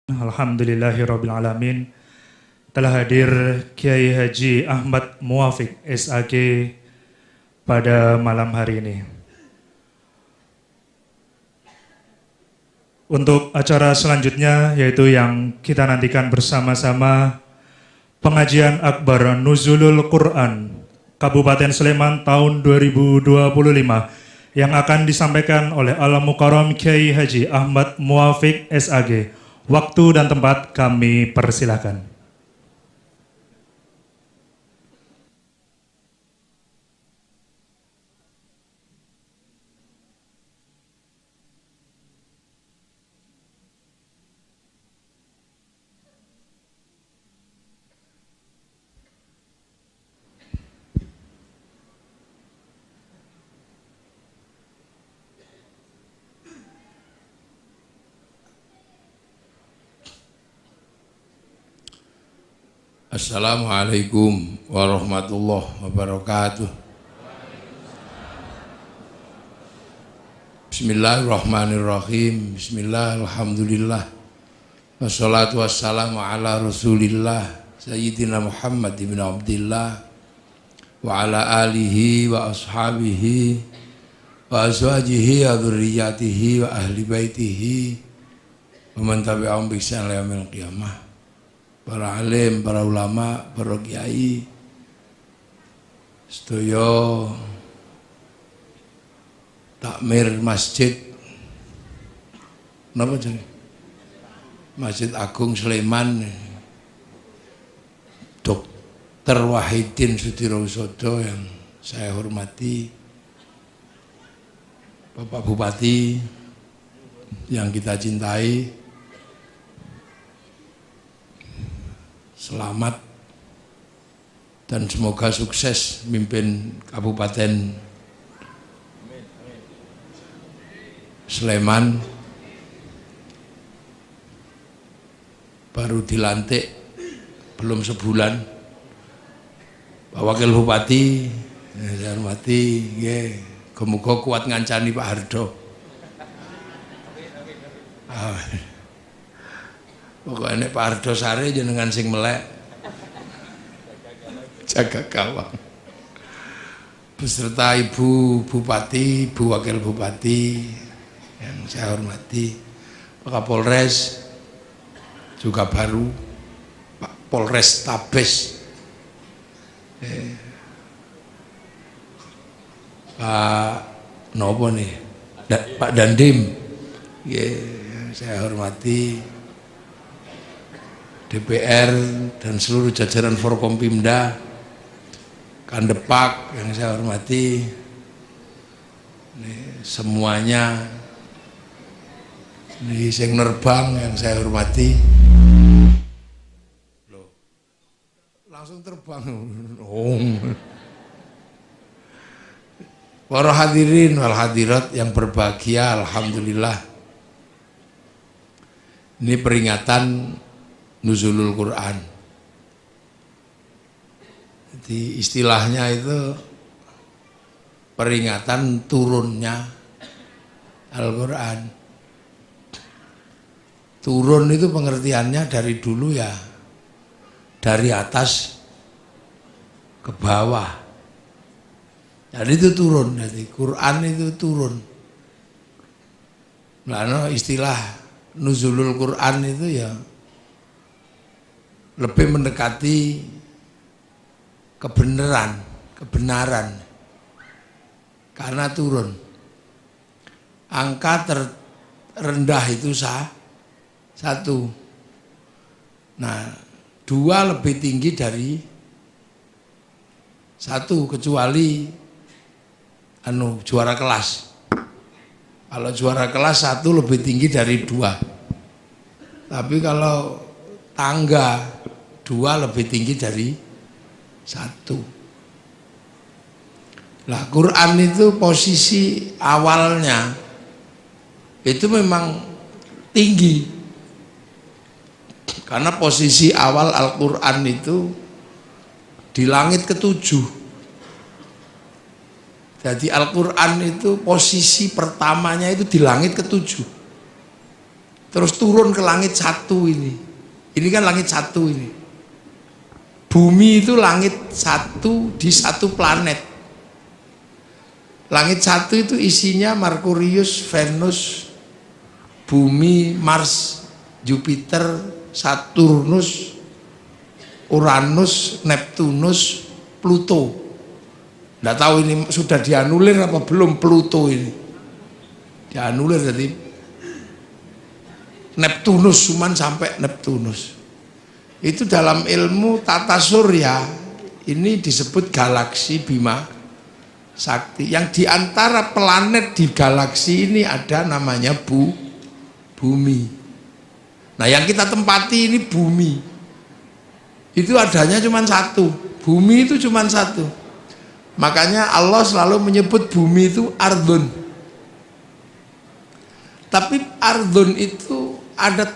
Alhamdulillahirabbil alamin. Telah hadir Kiai Haji Ahmad Muwafiq SAG pada malam hari ini. Untuk acara selanjutnya yaitu yang kita nantikan bersama-sama, pengajian Akbar Nuzulul Quran Kabupaten Sleman tahun 2025 yang akan disampaikan oleh Al-Mukarram Kiai Haji Ahmad Muwafiq SAG. Waktu dan tempat kami persilahkan. Assalamualaikum warahmatullahi wabarakatuh. Bismillahirrahmanirrahim. Bismillah, alhamdulillah. Wassalatu wassalamu ala rasulillah Sayyidina Muhammad ibn Abdillah wa ala alihi wa ashabihi wa azwajihi wa dhurriyyatihi wa ahli baitihi wa man tabi'ahum bi ihsan ila yaumil qiyamah. Para alim, para ulama, para kiai, sedaya takmir masjid, napa jenenge? Masjid Agung Sleman, Dr. Wahidin Sudirohusodo yang saya hormati, Bapak Bupati yang kita cintai. Selamat dan semoga sukses memimpin Kabupaten Sleman. Baru dilantik belum sebulan Pak Wakil Bupati, saya hormati, muga kuat ngancani Pak Hardo. Pokoknya Pak Hardo Sare jenengan sing melek jaga gawang beserta Ibu Bupati, Ibu Wakil Bupati yang saya hormati, Pak Kapolres juga baru, Pak Polres Tabes, Pak Nopo nih, Pak Dandim, saya hormati, DPR dan seluruh jajaran Forkompimda, Kandepak yang saya hormati, semuanya, sing nerbang yang saya hormati. Loh, langsung terbang. Para hadirin wal hadirat yang berbahagia, alhamdulillah. Ini peringatan Nuzulul Quran. Jadi istilahnya itu peringatan turunnya Al-Quran. Turun itu pengertiannya dari dulu ya, dari atas ke bawah. Jadi itu turun, jadi Quran itu turun. Nah, istilah Nuzulul Quran itu ya lebih mendekati kebenaran, karena turun. Angka terendah itu satu. Nah, 2 lebih tinggi dari 1 kecuali juara kelas. Kalau juara kelas 1 lebih tinggi dari 2. Tapi kalau tangga 2 lebih tinggi dari 1. Nah, Quran itu posisi awalnya itu memang tinggi, karena posisi awal Al-Quran itu di langit ke-7. Jadi Al-Quran itu posisi pertamanya itu di langit ke-7. terus turun ke langit satu ini. Ini kan langit satu ini. Bumi itu langit satu di satu planet. Langit satu itu isinya Merkurius, Venus, Bumi, Mars, Jupiter, Saturnus, Uranus, Neptunus, Pluto. Nggak tahu ini sudah dianulir apa belum Pluto ini. Dianulir jadi Neptunus, cuman sampai Neptunus. Itu dalam ilmu tata surya ini disebut galaksi Bima Sakti. Yang diantara planet di galaksi ini ada namanya Bumi. Nah yang kita tempati ini Bumi. Itu adanya cuma satu. Bumi itu cuma satu. Makanya Allah selalu menyebut bumi itu ardun. Tapi ardun itu ada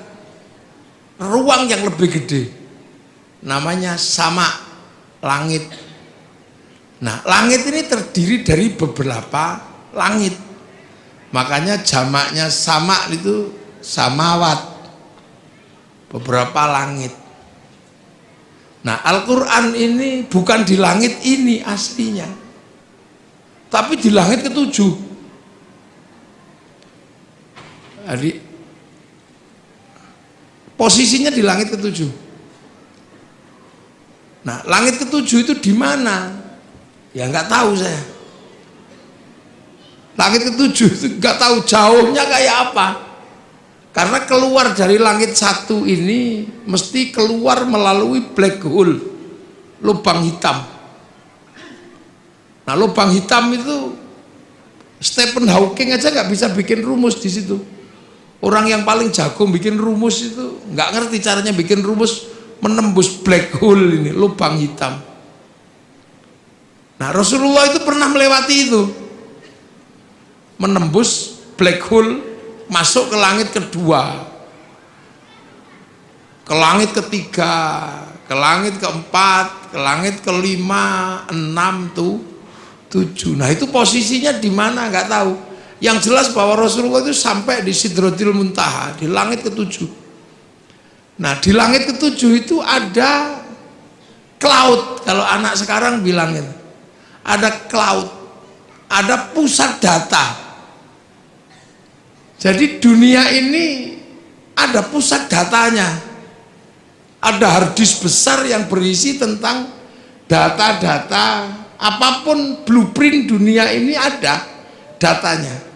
ruang yang lebih gede. Namanya sama, langit. Nah, langit ini terdiri dari beberapa langit. Makanya jamaknya sama itu samawat. Beberapa langit. Nah, Al-Quran ini bukan di langit ini aslinya, tapi di langit ketujuh. Jadi posisinya di langit ketujuh. Nah, langit ketujuh itu di mana? Ya nggak tahu saya. Langit ketujuh itu nggak tahu jauhnya kayak apa. Karena keluar dari langit satu ini mesti keluar melalui black hole, lubang hitam. Nah, lubang hitam itu Stephen Hawking aja nggak bisa bikin rumus di situ. Orang yang paling jago bikin rumus itu nggak ngerti caranya bikin rumus menembus black hole ini, lubang hitam. Nah, Rasulullah itu pernah melewati itu, menembus black hole, masuk ke langit kedua, ke langit ketiga, ke langit keempat, ke langit kelima, 6, 7. Nah itu posisinya di mana nggak tahu. Yang jelas bahwa Rasulullah itu sampai di Sidratil Muntaha, di langit ketujuh. Nah di langit ketujuh itu ada cloud, kalau anak sekarang bilang itu. Ada cloud, ada pusat data. Jadi dunia ini ada pusat datanya. Ada harddisk besar yang berisi tentang data-data, apapun blueprint dunia ini ada datanya.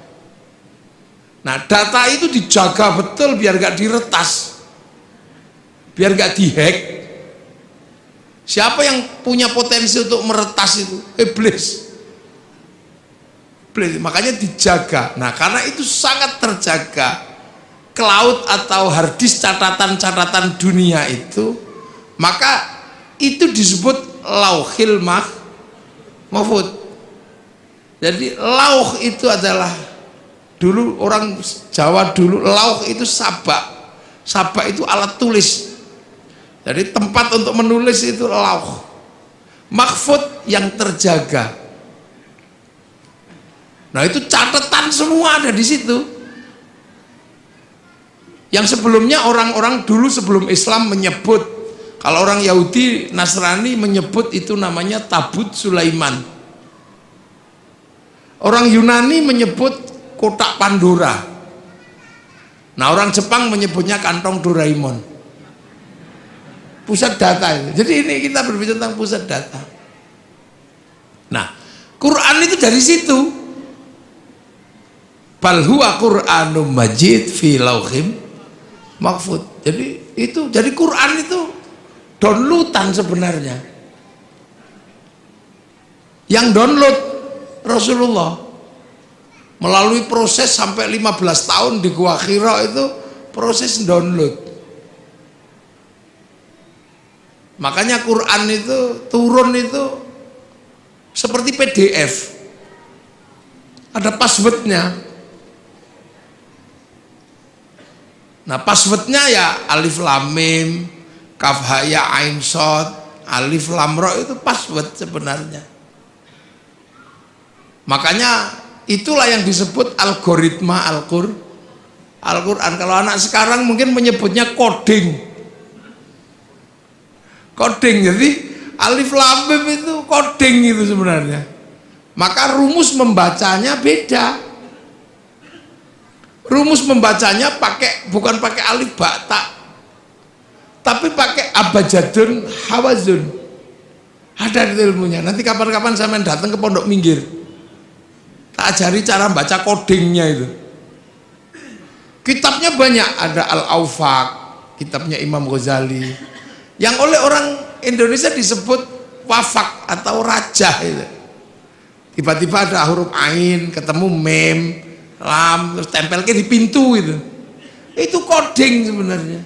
Nah data itu dijaga betul biar gak diretas, biar gak dihack. Siapa yang punya potensi untuk meretas itu? Iblis. Makanya dijaga. Nah karena itu sangat terjaga, cloud atau harddisk catatan-catatan dunia itu, maka itu disebut lauhil mahfud. Jadi lauh itu adalah, dulu orang Jawa dulu lauh itu sabak. Sabak itu alat tulis. Jadi tempat untuk menulis itu lauh. Mahfud yang terjaga. Nah itu catatan semua ada di situ. Yang sebelumnya orang-orang dulu sebelum Islam menyebut, kalau orang Yahudi Nasrani menyebut itu namanya Tabut Sulaiman. Orang Yunani menyebut kotak Pandora. Nah orang Jepang menyebutnya kantong Doraemon. Pusat data itu. Jadi ini kita berbicara tentang pusat data. Nah Quran itu dari situ. Bal huwa Qur'anum Majid fi lauhim mahfud. Jadi Quran itu downloadan sebenarnya. Yang download Rasulullah melalui proses sampai 15 tahun di Gua Hira, itu proses download. Makanya Quran itu turun itu seperti PDF. Ada passwordnya. Nah passwordnya ya alif lam mim, kaf ha ya ain shad, alif lam ra, itu password sebenarnya. Makanya itulah yang disebut algoritma Al-Quran. Kalau anak sekarang mungkin menyebutnya coding. Coding, jadi alif lam mim itu coding itu sebenarnya. Maka rumus membacanya beda. Rumus membacanya bukan pakai alif ba ta, tapi pakai abjadun hawazun. Ada ilmunya. Nanti kapan-kapan sampean datang ke Pondok Minggir, tak ajari cara baca codingnya itu. Kitabnya banyak, ada Al-Aufaq, kitabnya Imam Ghazali, yang oleh orang Indonesia disebut wafak atau rajah itu. Tiba-tiba ada huruf ain, ketemu mem, lam, terus tempelnya di pintu itu. Itu coding sebenarnya.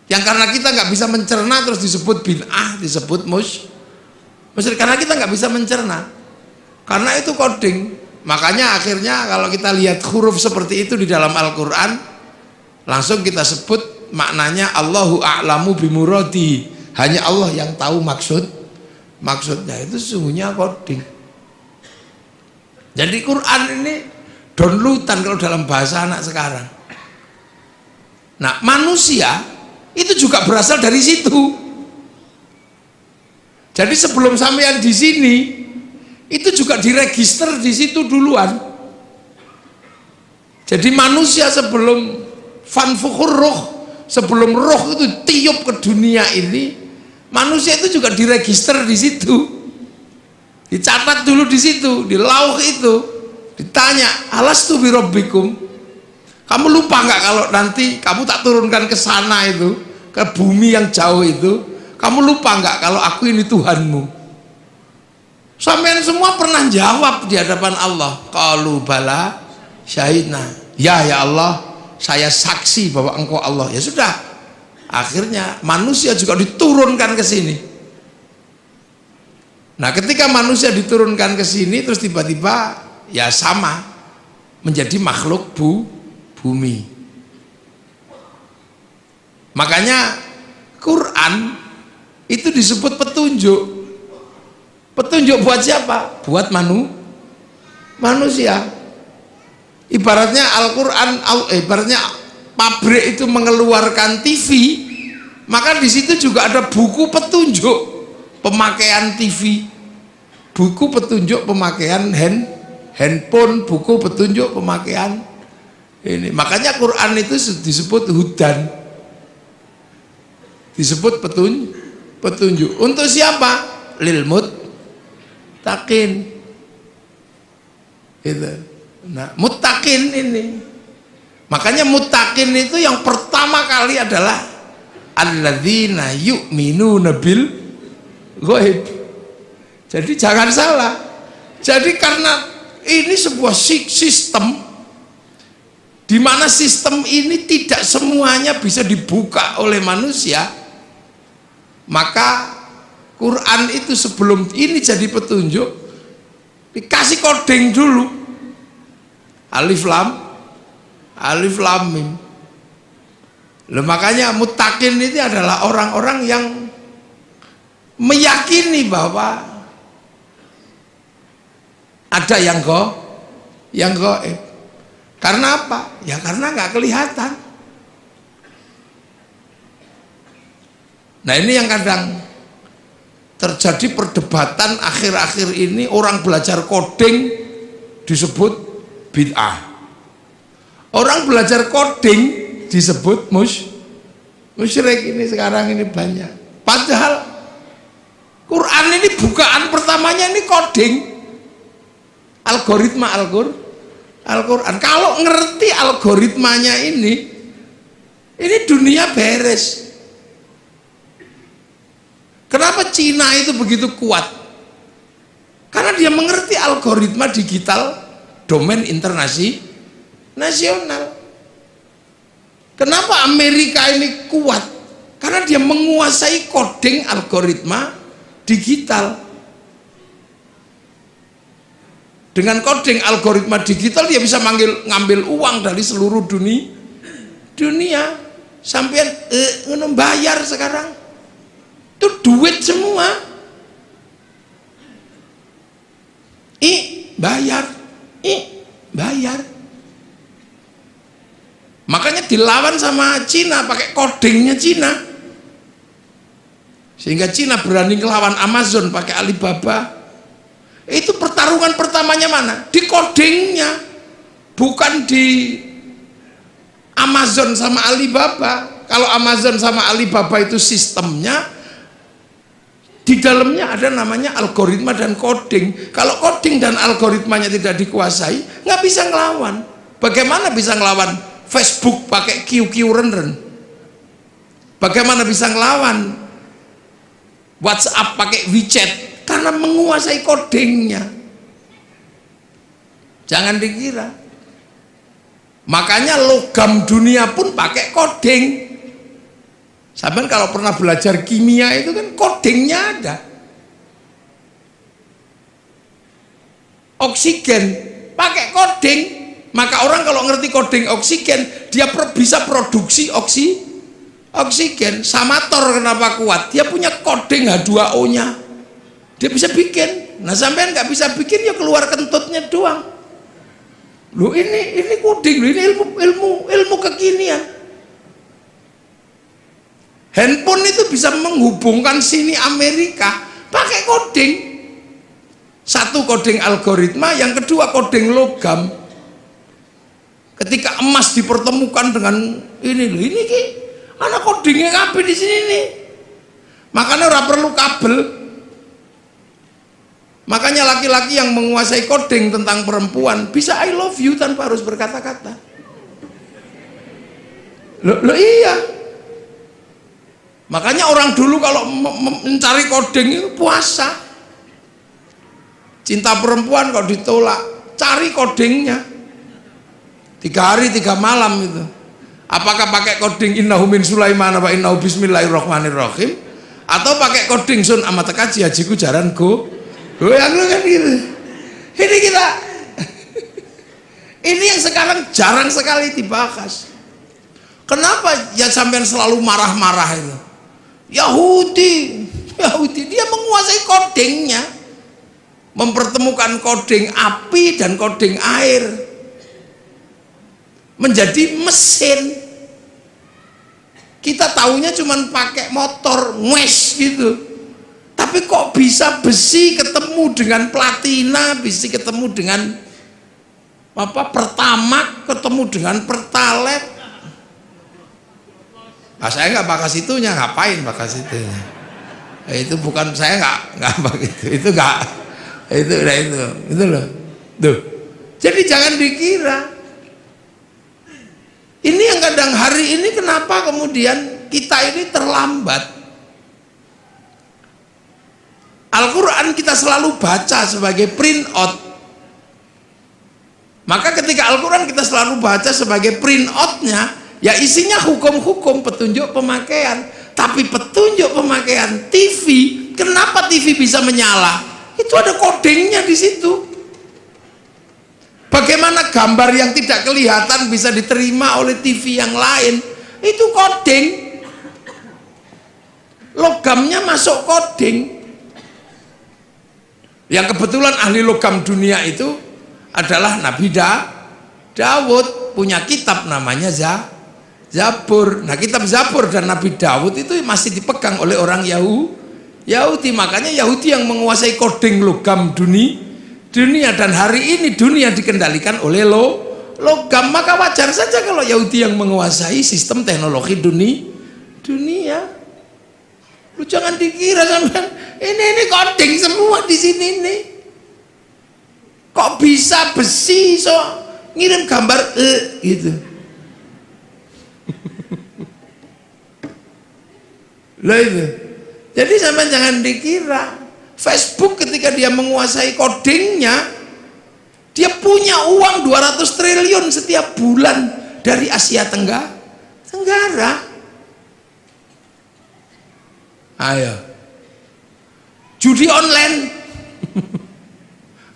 Yang karena kita nggak bisa mencerna terus disebut bid'ah, disebut musyrik, karena kita nggak bisa mencerna. Karena itu coding. Makanya akhirnya kalau kita lihat huruf seperti itu di dalam Al-Quran, langsung kita sebut maknanya Allahu a'lamu bimuradi. Hanya Allah yang tahu maksudnya. Itu sesungguhnya coding. Jadi Quran ini downloadan kalau dalam bahasa anak sekarang. Nah, manusia itu juga berasal dari situ. Jadi sebelum sampean di sini, itu juga diregister di situ duluan. Jadi manusia sebelum fanfukhur ruh, sebelum roh itu tiup ke dunia ini, manusia itu juga diregister di situ. Dicatat dulu di situ, di lauh itu. Ditanya, alastu birabbikum? Kamu lupa nggak kalau nanti kamu tak turunkan ke sana itu, ke bumi yang jauh itu, kamu lupa nggak kalau aku ini Tuhanmu? Sampean semua pernah jawab di hadapan Allah, qalu bala syahidna. Ya Allah, saya saksi bahwa engkau Allah. Ya sudah, akhirnya manusia juga diturunkan ke sini. Nah, ketika manusia diturunkan ke sini, terus tiba-tiba ya sama menjadi makhluk bumi. Makanya Quran itu disebut petunjuk. Petunjuk buat siapa? Buat manusia. Ibaratnya Al-Quran, ibaratnya pabrik itu mengeluarkan TV, maka di situ juga ada buku petunjuk pemakaian TV, buku petunjuk pemakaian handphone, buku petunjuk pemakaian ini. Makanya Quran itu disebut hudan, disebut petunjuk. Untuk siapa? Lil muttaqin. Gitu. Nah, muttaqin ini. Makanya muttaqin itu yang pertama kali adalah alladzina yu'minuna bil ghaib. Jadi jangan salah. Jadi karena ini sebuah sistem di mana sistem ini tidak semuanya bisa dibuka oleh manusia, maka Quran itu sebelum ini jadi petunjuk dikasih coding dulu, alif lam mim. Loh, makanya muttaqin itu adalah orang-orang yang meyakini bahwa ada yang gaib. Karena apa? Ya karena nggak kelihatan. Nah, ini yang kadang terjadi perdebatan akhir-akhir ini, orang belajar coding disebut bid'ah. Orang belajar coding disebut musyrik. Ini sekarang ini banyak. Padahal Quran ini bukaan pertamanya ini coding. Algoritma Al-Quran. Kalau ngerti algoritmanya ini dunia beres. Kenapa Cina itu begitu kuat? Karena dia mengerti algoritma digital domain internasional. Kenapa Amerika ini kuat? Karena dia menguasai coding algoritma digital. Dengan coding algoritma digital dia bisa ngambil uang dari seluruh dunia. Sampean bayar sekarang itu duit semua. bayar. Makanya dilawan sama Cina pakai codingnya Cina, sehingga Cina berani ngelawan Amazon pakai Alibaba. Itu pertarungan pertamanya mana? Di codingnya, bukan di Amazon sama Alibaba. Kalau Amazon sama Alibaba itu sistemnya, di dalamnya ada namanya algoritma dan coding. Kalau coding dan algoritmanya tidak dikuasai, nggak bisa ngelawan. Bagaimana bisa ngelawan Facebook pakai QQ Ren? Bagaimana bisa ngelawan WhatsApp pakai WeChat? Karena menguasai codingnya. Jangan dikira. Makanya logam dunia pun pakai coding. Sampai kalau pernah belajar kimia itu kan codingnya ada. Oksigen pakai coding. Maka orang kalau ngerti coding oksigen, dia bisa produksi oksigen. Samator kenapa kuat? Dia punya coding H2O-nya. Dia bisa bikin. Nah sampean nggak bisa bikin, ya keluar kentutnya doang. Loh ini coding, ini ilmu kekinian. Handphone itu bisa menghubungkan sini Amerika pakai coding. Satu coding algoritma, yang kedua coding logam. Ketika emas dipertemukan dengan ini anak codingnya kabeh di sini nih. Makanya ora perlu kabel. Makanya laki-laki yang menguasai coding tentang perempuan bisa I love you tanpa harus berkata-kata. Loh iya. Makanya orang dulu kalau mencari coding itu puasa. Cinta perempuan kalau ditolak, cari codingnya. 3 hari 3 malam itu. Apakah pakai coding innahu min Sulaiman wa innahu bismillahirrahmanirrahim, atau pakai coding sun amat kaji hajiku jaran go yang kan gitu. Ini kita ini yang sekarang jarang sekali dibahas. Kenapa ya sampean selalu marah-marah itu? Yahudi dia menguasai codingnya, mempertemukan coding api dan coding air menjadi mesin. Kita taunya cuman pakai motor ngwes gitu, tapi kok bisa besi ketemu dengan platina, besi ketemu dengan pertamax, ketemu dengan pertalite. Nah, saya nggak bakas itunya, ngapain bakas itu? Itu bukan, saya nggak begitu. Itu nggak, itu loh. Tuh. Jadi jangan dikira. Ini yang kadang hari ini kenapa kemudian kita ini terlambat. Al-Quran kita selalu baca sebagai print out. Maka ketika Al-Quran kita selalu baca sebagai print outnya, ya isinya hukum-hukum, petunjuk pemakaian. Tapi petunjuk pemakaian TV, kenapa TV bisa menyala? Itu ada codingnya di situ. Bagaimana gambar yang tidak kelihatan bisa diterima oleh TV yang lain? Itu coding. Logamnya masuk coding. Yang kebetulan ahli logam dunia itu adalah Nabi Daud, punya kitab namanya Zabur. Nah, kitab Zabur dan Nabi Daud itu masih dipegang oleh orang Yahudi. Makanya Yahudi yang menguasai coding logam dunia, dan hari ini dunia dikendalikan oleh logam. Maka wajar saja kalau Yahudi yang menguasai sistem teknologi dunia. Lu jangan dikira sampean ini coding semua di sini nih. Kok bisa besi so ngirim gambar gitu. Lah itu. Jadi sampean jangan dikira Facebook ketika dia menguasai codingnya, dia punya uang 200 triliun setiap bulan dari Asia Tenggara. Ayo. Judi online.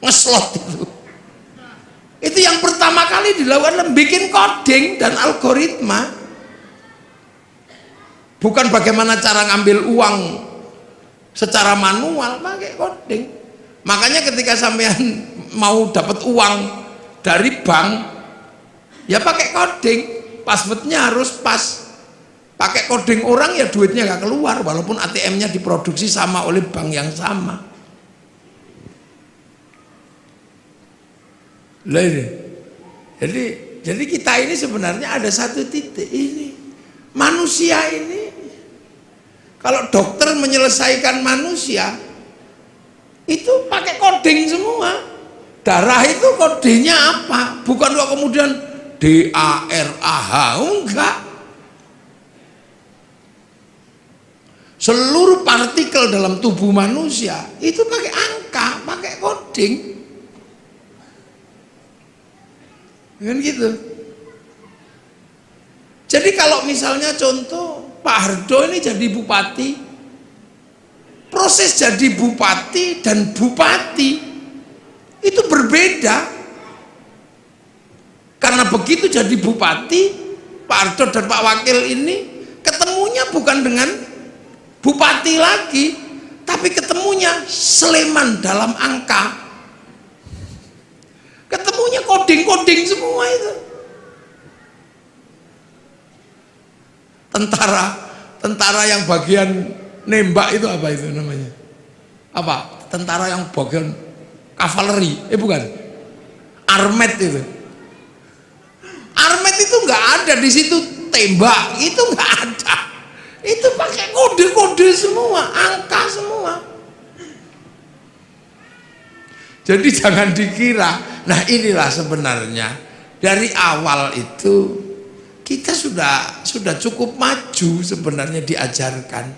Ngeslot itu. Itu yang pertama kali dilakukan, bikin coding dan algoritma. Bukan bagaimana cara ngambil uang secara manual, pakai coding. Makanya ketika sampean mau dapat uang dari bank ya pakai coding, passwordnya harus pas. Pakai coding orang ya duitnya nggak keluar walaupun ATM-nya diproduksi sama oleh bank yang sama. Jadi kita ini sebenarnya ada satu titik ini. Manusia ini kalau dokter menyelesaikan manusia itu pakai coding semua. Darah itu kodenya apa? Bukan kok kemudian DARAH, enggak. Seluruh partikel dalam tubuh manusia itu pakai angka, pakai coding. Kan gitu. Jadi kalau misalnya contoh Pak Hardo ini jadi bupati, proses jadi bupati dan bupati itu berbeda. Karena begitu jadi bupati, Pak Hardo dan Pak Wakil ini ketemunya bukan dengan bupati lagi, tapi ketemunya Sleman dalam angka. Ketemunya coding-coding semua itu. Tentara yang bagian nembak itu apa itu namanya? Apa? Tentara yang bagian kavaleri, bukan? Armet itu. Armet itu nggak ada di situ tembak, itu nggak ada. Itu pakai kode-kode semua, angka semua. Jadi jangan dikira. Nah inilah sebenarnya dari awal itu kita sudah cukup maju sebenarnya diajarkan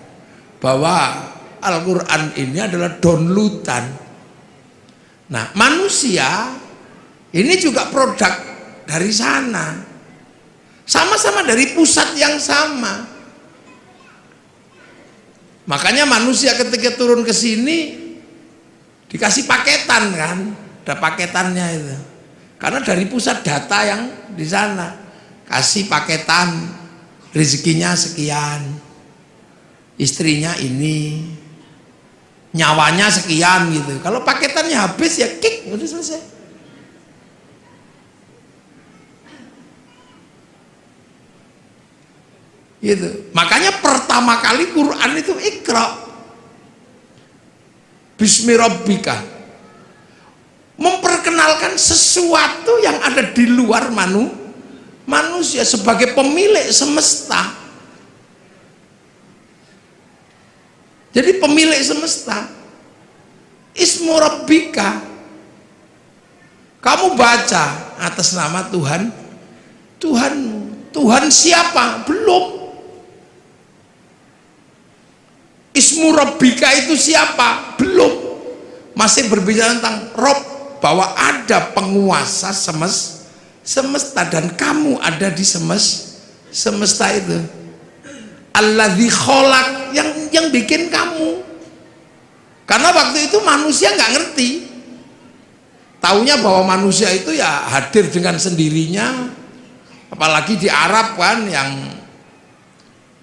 bahwa Al-Quran ini adalah downloadan. Nah manusia ini juga produk dari sana, sama-sama dari pusat yang sama. Makanya manusia ketika turun ke sini dikasih paketan kan, ada paketannya itu. Karena dari pusat data yang di sana kasih paketan, rezekinya sekian, istrinya ini, nyawanya sekian gitu. Kalau paketannya habis ya kick, udah selesai. Gitu. Makanya pertama kali Quran itu Iqra Bismi Rabbika, memperkenalkan sesuatu yang ada di luar manusia sebagai pemilik semesta. Jadi pemilik semesta, Ismu Rabbika, kamu baca atas nama Tuhanmu. Tuhan siapa? Belum. Ismu Rabbika itu siapa? Belum. Masih berbicara tentang Rob, bahwa ada penguasa semesta dan kamu ada di semesta itu. Alladzi kholaq, yang bikin kamu. Karena waktu itu manusia nggak ngerti. Taunya bahwa manusia itu ya hadir dengan sendirinya. Apalagi di Arab kan, yang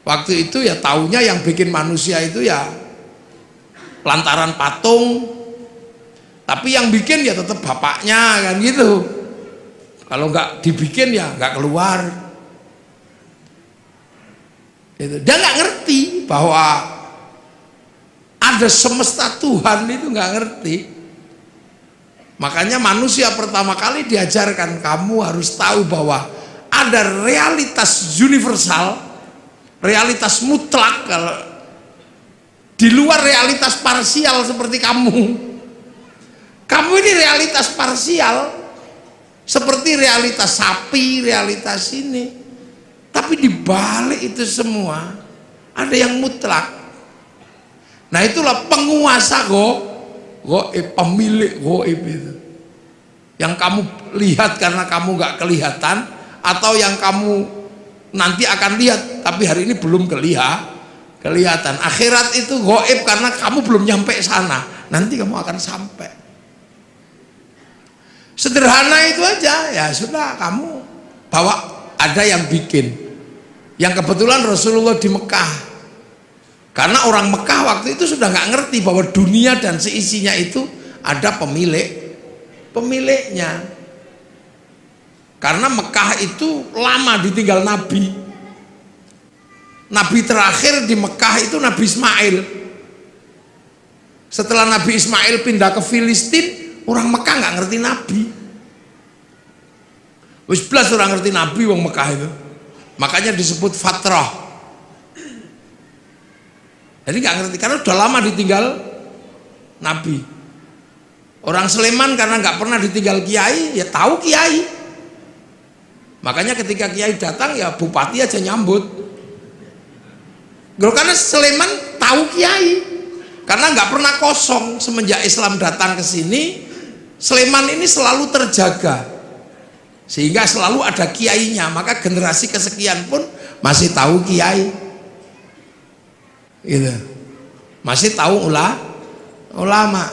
waktu itu ya taunya yang bikin manusia itu ya lantaran patung, tapi yang bikin ya tetap bapaknya kan gitu. Kalau nggak dibikin ya nggak keluar. Gitu. Dia nggak ngerti bahwa ada semesta Tuhan, itu nggak ngerti. Makanya manusia pertama kali diajarkan, kamu harus tahu bahwa ada realitas universal, realitas mutlak, kalau di luar realitas parsial seperti kamu. Kamu ini realitas parsial seperti realitas sapi, realitas ini. Tapi di balik itu semua ada yang mutlak. Nah itulah penguasa goib, pemilik goib itu. Yang kamu lihat karena kamu gak kelihatan, atau yang kamu nanti akan lihat tapi hari ini belum kelihatan. Akhirat itu goib karena kamu belum nyampe sana, nanti kamu akan sampai. Sederhana itu aja, ya sudah, kamu bawa, ada yang bikin. Yang kebetulan Rasulullah di Mekah, karena orang Mekah waktu itu sudah nggak ngerti bahwa dunia dan seisinya itu ada pemiliknya. Karena Mekah itu lama ditinggal Nabi. Nabi terakhir di Mekah itu Nabi Ismail. Setelah Nabi Ismail pindah ke Filistin, orang Mekah nggak ngerti Nabi. Wis belas orang ngerti Nabi wong Mekah itu. Makanya disebut fatrah. Jadi nggak ngerti karena udah lama ditinggal Nabi. Orang Sleman karena nggak pernah ditinggal kiai, ya tahu kiai. Makanya ketika kiai datang ya bupati aja nyambut. Karena Sleman tahu kiai. Karena nggak pernah kosong semenjak Islam datang ke sini, Sleman ini selalu terjaga. Sehingga selalu ada kiainya, maka generasi kesekian pun masih tahu kiai. Gitu. Masih tahu ulama.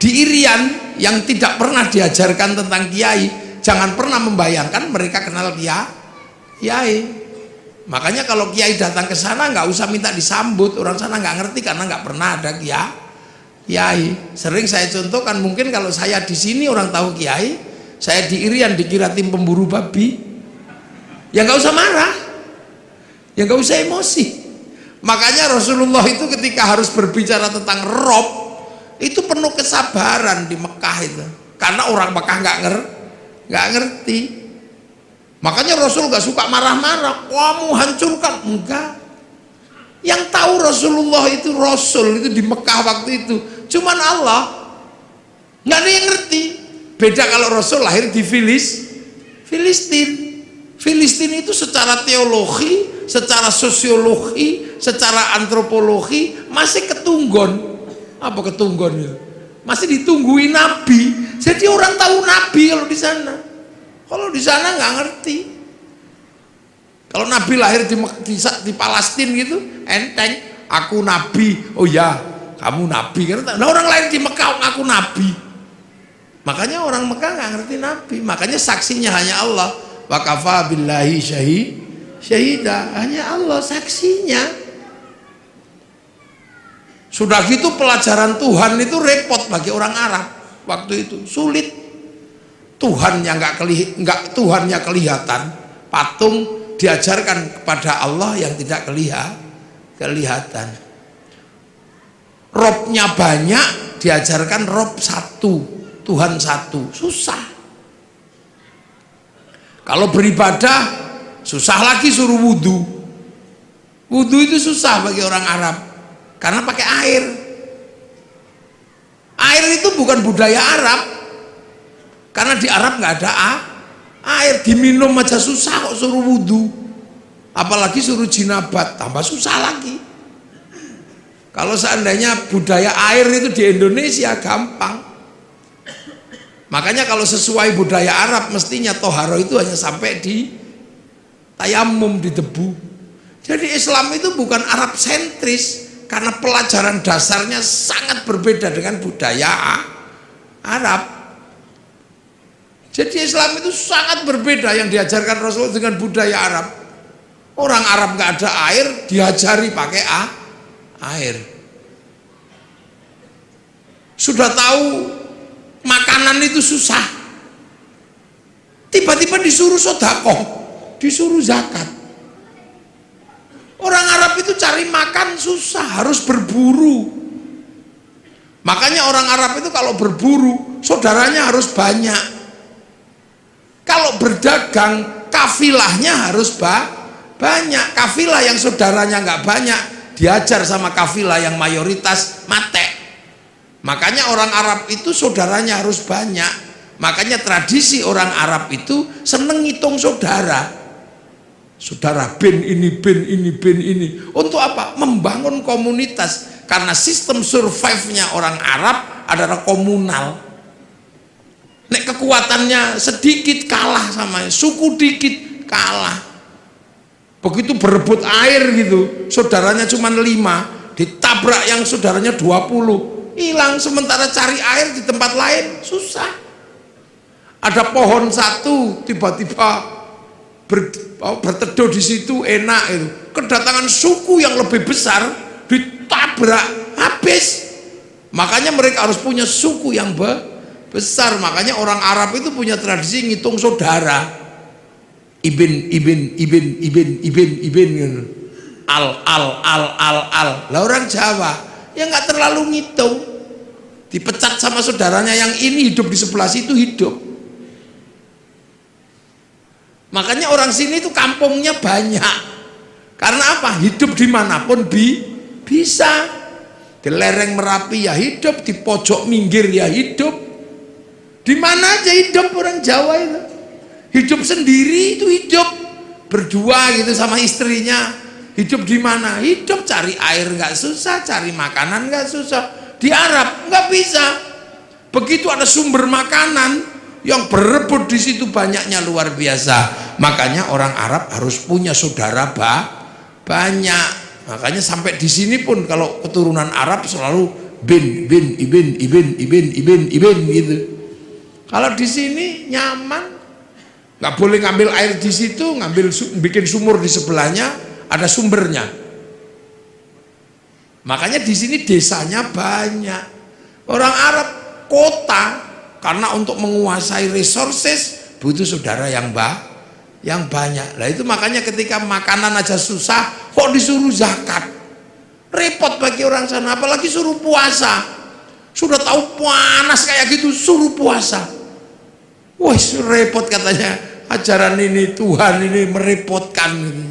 Di Irian yang tidak pernah diajarkan tentang kiai, jangan pernah membayangkan mereka kenal kiai. Makanya kalau kiai datang ke sana nggak usah minta disambut, orang sana nggak ngerti karena nggak pernah ada kiai. Sering saya contohkan, mungkin kalau saya di sini orang tahu kiai, saya di Irian dikira tim pemburu babi, ya nggak usah marah, ya nggak usah emosi. Makanya Rasulullah itu ketika harus berbicara tentang Rob itu penuh kesabaran di Mekah itu, karena orang Mekah nggak ngerti. Makanya Rasul nggak suka marah-marah, kamu hancurkan, enggak. Yang tahu Rasulullah itu Rasul itu di Mekah waktu itu cuman Allah, nggak ada yang ngerti. Beda kalau Rasul lahir di Filistin. Filistin itu secara teologi, secara sosiologi, secara antropologi masih ketunggon. Apa ketunggon itu? Masih ditungguin Nabi. Jadi orang tahu Nabi kalau di sana. Kalau di sana nggak ngerti. Kalau Nabi lahir di Palestina gitu, enteng. Aku Nabi. Oh ya, kamu Nabi. Nah, orang lahir di Mekah, aku Nabi. Makanya orang Mekah nggak ngerti Nabi. Makanya saksinya hanya Allah. Wa kafa billahi syahida. Hanya Allah saksinya. Sudah gitu pelajaran Tuhan itu repot bagi orang Arab waktu itu, sulit. Tuhannya Tuhannya kelihatan, patung diajarkan kepada Allah yang tidak kelihatan. Robnya banyak, diajarkan Rob satu, Tuhan satu, susah. Kalau beribadah susah lagi, suruh wudhu. Wudhu itu susah bagi orang Arab karena pakai air. Air itu bukan budaya Arab, karena di Arab nggak ada air, diminum aja susah kok suruh wudhu, apalagi suruh jinabat, tambah susah lagi. Kalau seandainya budaya air itu di Indonesia gampang. Makanya kalau sesuai budaya Arab mestinya toharo itu hanya sampai di tayamum, di debu. Jadi Islam itu bukan Arab sentris, karena pelajaran dasarnya sangat berbeda dengan budaya Arab. Jadi Islam itu sangat berbeda yang diajarkan Rasul dengan budaya Arab. Orang Arab nggak ada air, diajari pakai air. Sudah tahu makanan itu susah, tiba-tiba disuruh sedekah, disuruh zakat. Orang Arab itu cari makan susah, harus berburu. Makanya orang Arab itu kalau berburu, saudaranya harus banyak. Kalau berdagang, kafilahnya harus banyak. Kafilah yang saudaranya nggak banyak, diajar sama kafilah yang mayoritas mate. Makanya orang Arab itu saudaranya harus banyak. Makanya tradisi orang Arab itu seneng ngitung saudara. Saudara bin ini, bin ini, bin ini. Untuk apa? Membangun komunitas. Karena sistem survive-nya orang Arab adalah komunal. Nek kekuatannya sedikit kalah sama suku, dikit kalah. Begitu berebut air gitu, saudaranya cuma 5, ditabrak yang saudaranya 20, hilang. Sementara cari air di tempat lain susah. Ada pohon satu tiba-tiba berteduh di situ enak itu, kedatangan suku yang lebih besar ditabrak habis. Makanya mereka harus punya suku yang besar. Makanya orang Arab itu punya tradisi ngitung saudara. Ibin gitu. Al. Lah orang Jawa ya nggak terlalu ngitung. Dipecat sama saudaranya yang ini hidup di sebelah situ hidup. Makanya orang sini itu kampungnya banyak. Karena apa? Hidup dimanapun bisa. Di lereng Merapi ya hidup, di pojok minggir ya hidup. Di mana aja hidup orang Jawa itu. Hidup sendiri itu hidup. Berdua gitu sama istrinya. Hidup di mana? Hidup cari air nggak susah, cari makanan nggak susah. Di Arab nggak bisa. Begitu ada sumber makanan yang berebut di situ banyaknya luar biasa. Makanya orang Arab harus punya saudara banyak. Makanya sampai di sini pun kalau keturunan Arab selalu ibin gitu. Kalau di sini nyaman, nggak boleh ngambil air di situ, bikin sumur di sebelahnya ada sumbernya. Makanya di sini desanya banyak. Orang Arab kota karena untuk menguasai resources butuh saudara yang banyak. Lah itu makanya ketika makanan aja susah kok disuruh zakat. Repot bagi orang sana, apalagi suruh puasa. Sudah tahu panas kayak gitu suruh puasa. Wah, repot katanya. Ajaran ini Tuhan ini merepotkan gitu.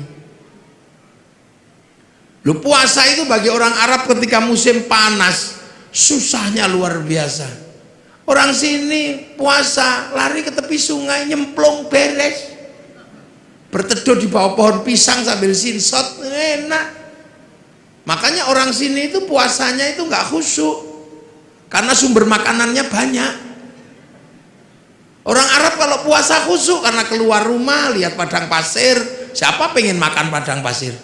Lu puasa itu bagi orang Arab ketika musim panas susahnya luar biasa. Orang sini puasa lari ke tepi sungai nyemplung beres. Berteduh di bawah pohon pisang sambil sinsot enak. Makanya orang sini itu puasanya itu nggak khusyuk karena sumber makanannya banyak. Orang Arab kalau puasa khusyuk karena keluar rumah lihat padang pasir. Siapa pengen makan padang pasir?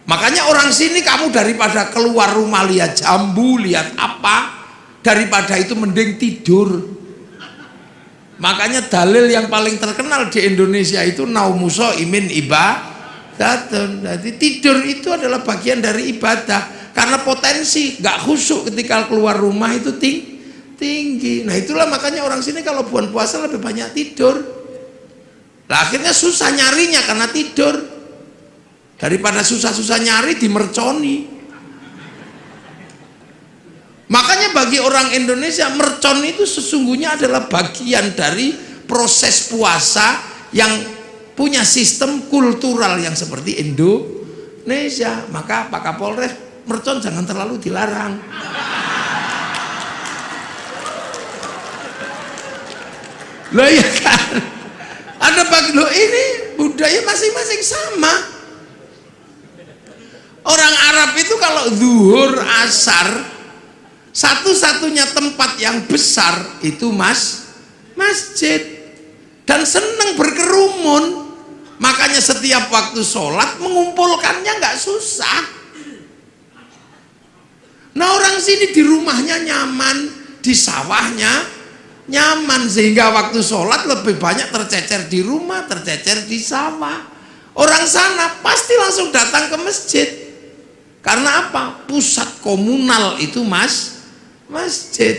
Makanya orang sini kamu daripada keluar rumah lihat jambu, lihat apa, daripada itu mending tidur. Makanya dalil yang paling terkenal di Indonesia itu naumuso imin ibadatun. Jadi tidur itu adalah bagian dari ibadah. Karena potensi nggak khusyuk ketika keluar rumah itu tinggi. Nah itulah makanya orang sini kalau bulan puasa lebih banyak tidur. Nah, akhirnya susah nyarinya karena tidur. Daripada susah-susah nyari dimerconi. Makanya bagi orang Indonesia mercon itu sesungguhnya adalah bagian dari proses puasa yang punya sistem kultural yang seperti Indonesia. Maka Pak Kapolres, mercon jangan terlalu dilarang. Loh ya kan, ada bagi lo ini budaya masing-masing sama. Orang Arab itu kalau zuhur asar satu-satunya tempat yang besar itu masjid dan senang berkerumun. Makanya setiap waktu sholat mengumpulkannya nggak susah. Nah orang sini di rumahnya nyaman, di sawahnya nyaman, sehingga waktu sholat lebih banyak tercecer di rumah, tercecer di sawah. Orang sana pasti langsung datang ke masjid. Karena apa? Pusat komunal itu masjid.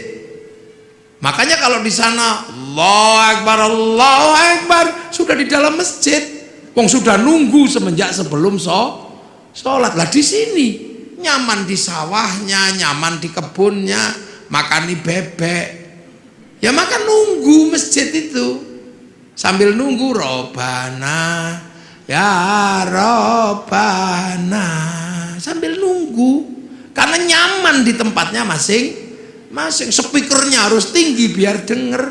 Makanya kalau di sana Allahu Akbar sudah di dalam masjid. Wong sudah nunggu semenjak sebelum sholat. Lah di sini nyaman di sawahnya, nyaman di kebunnya, makani bebek. Ya makan nunggu masjid itu. Sambil nunggu Robana ya Robana, sambil nunggu karena nyaman di tempatnya masing-masing. Speakernya harus tinggi biar denger.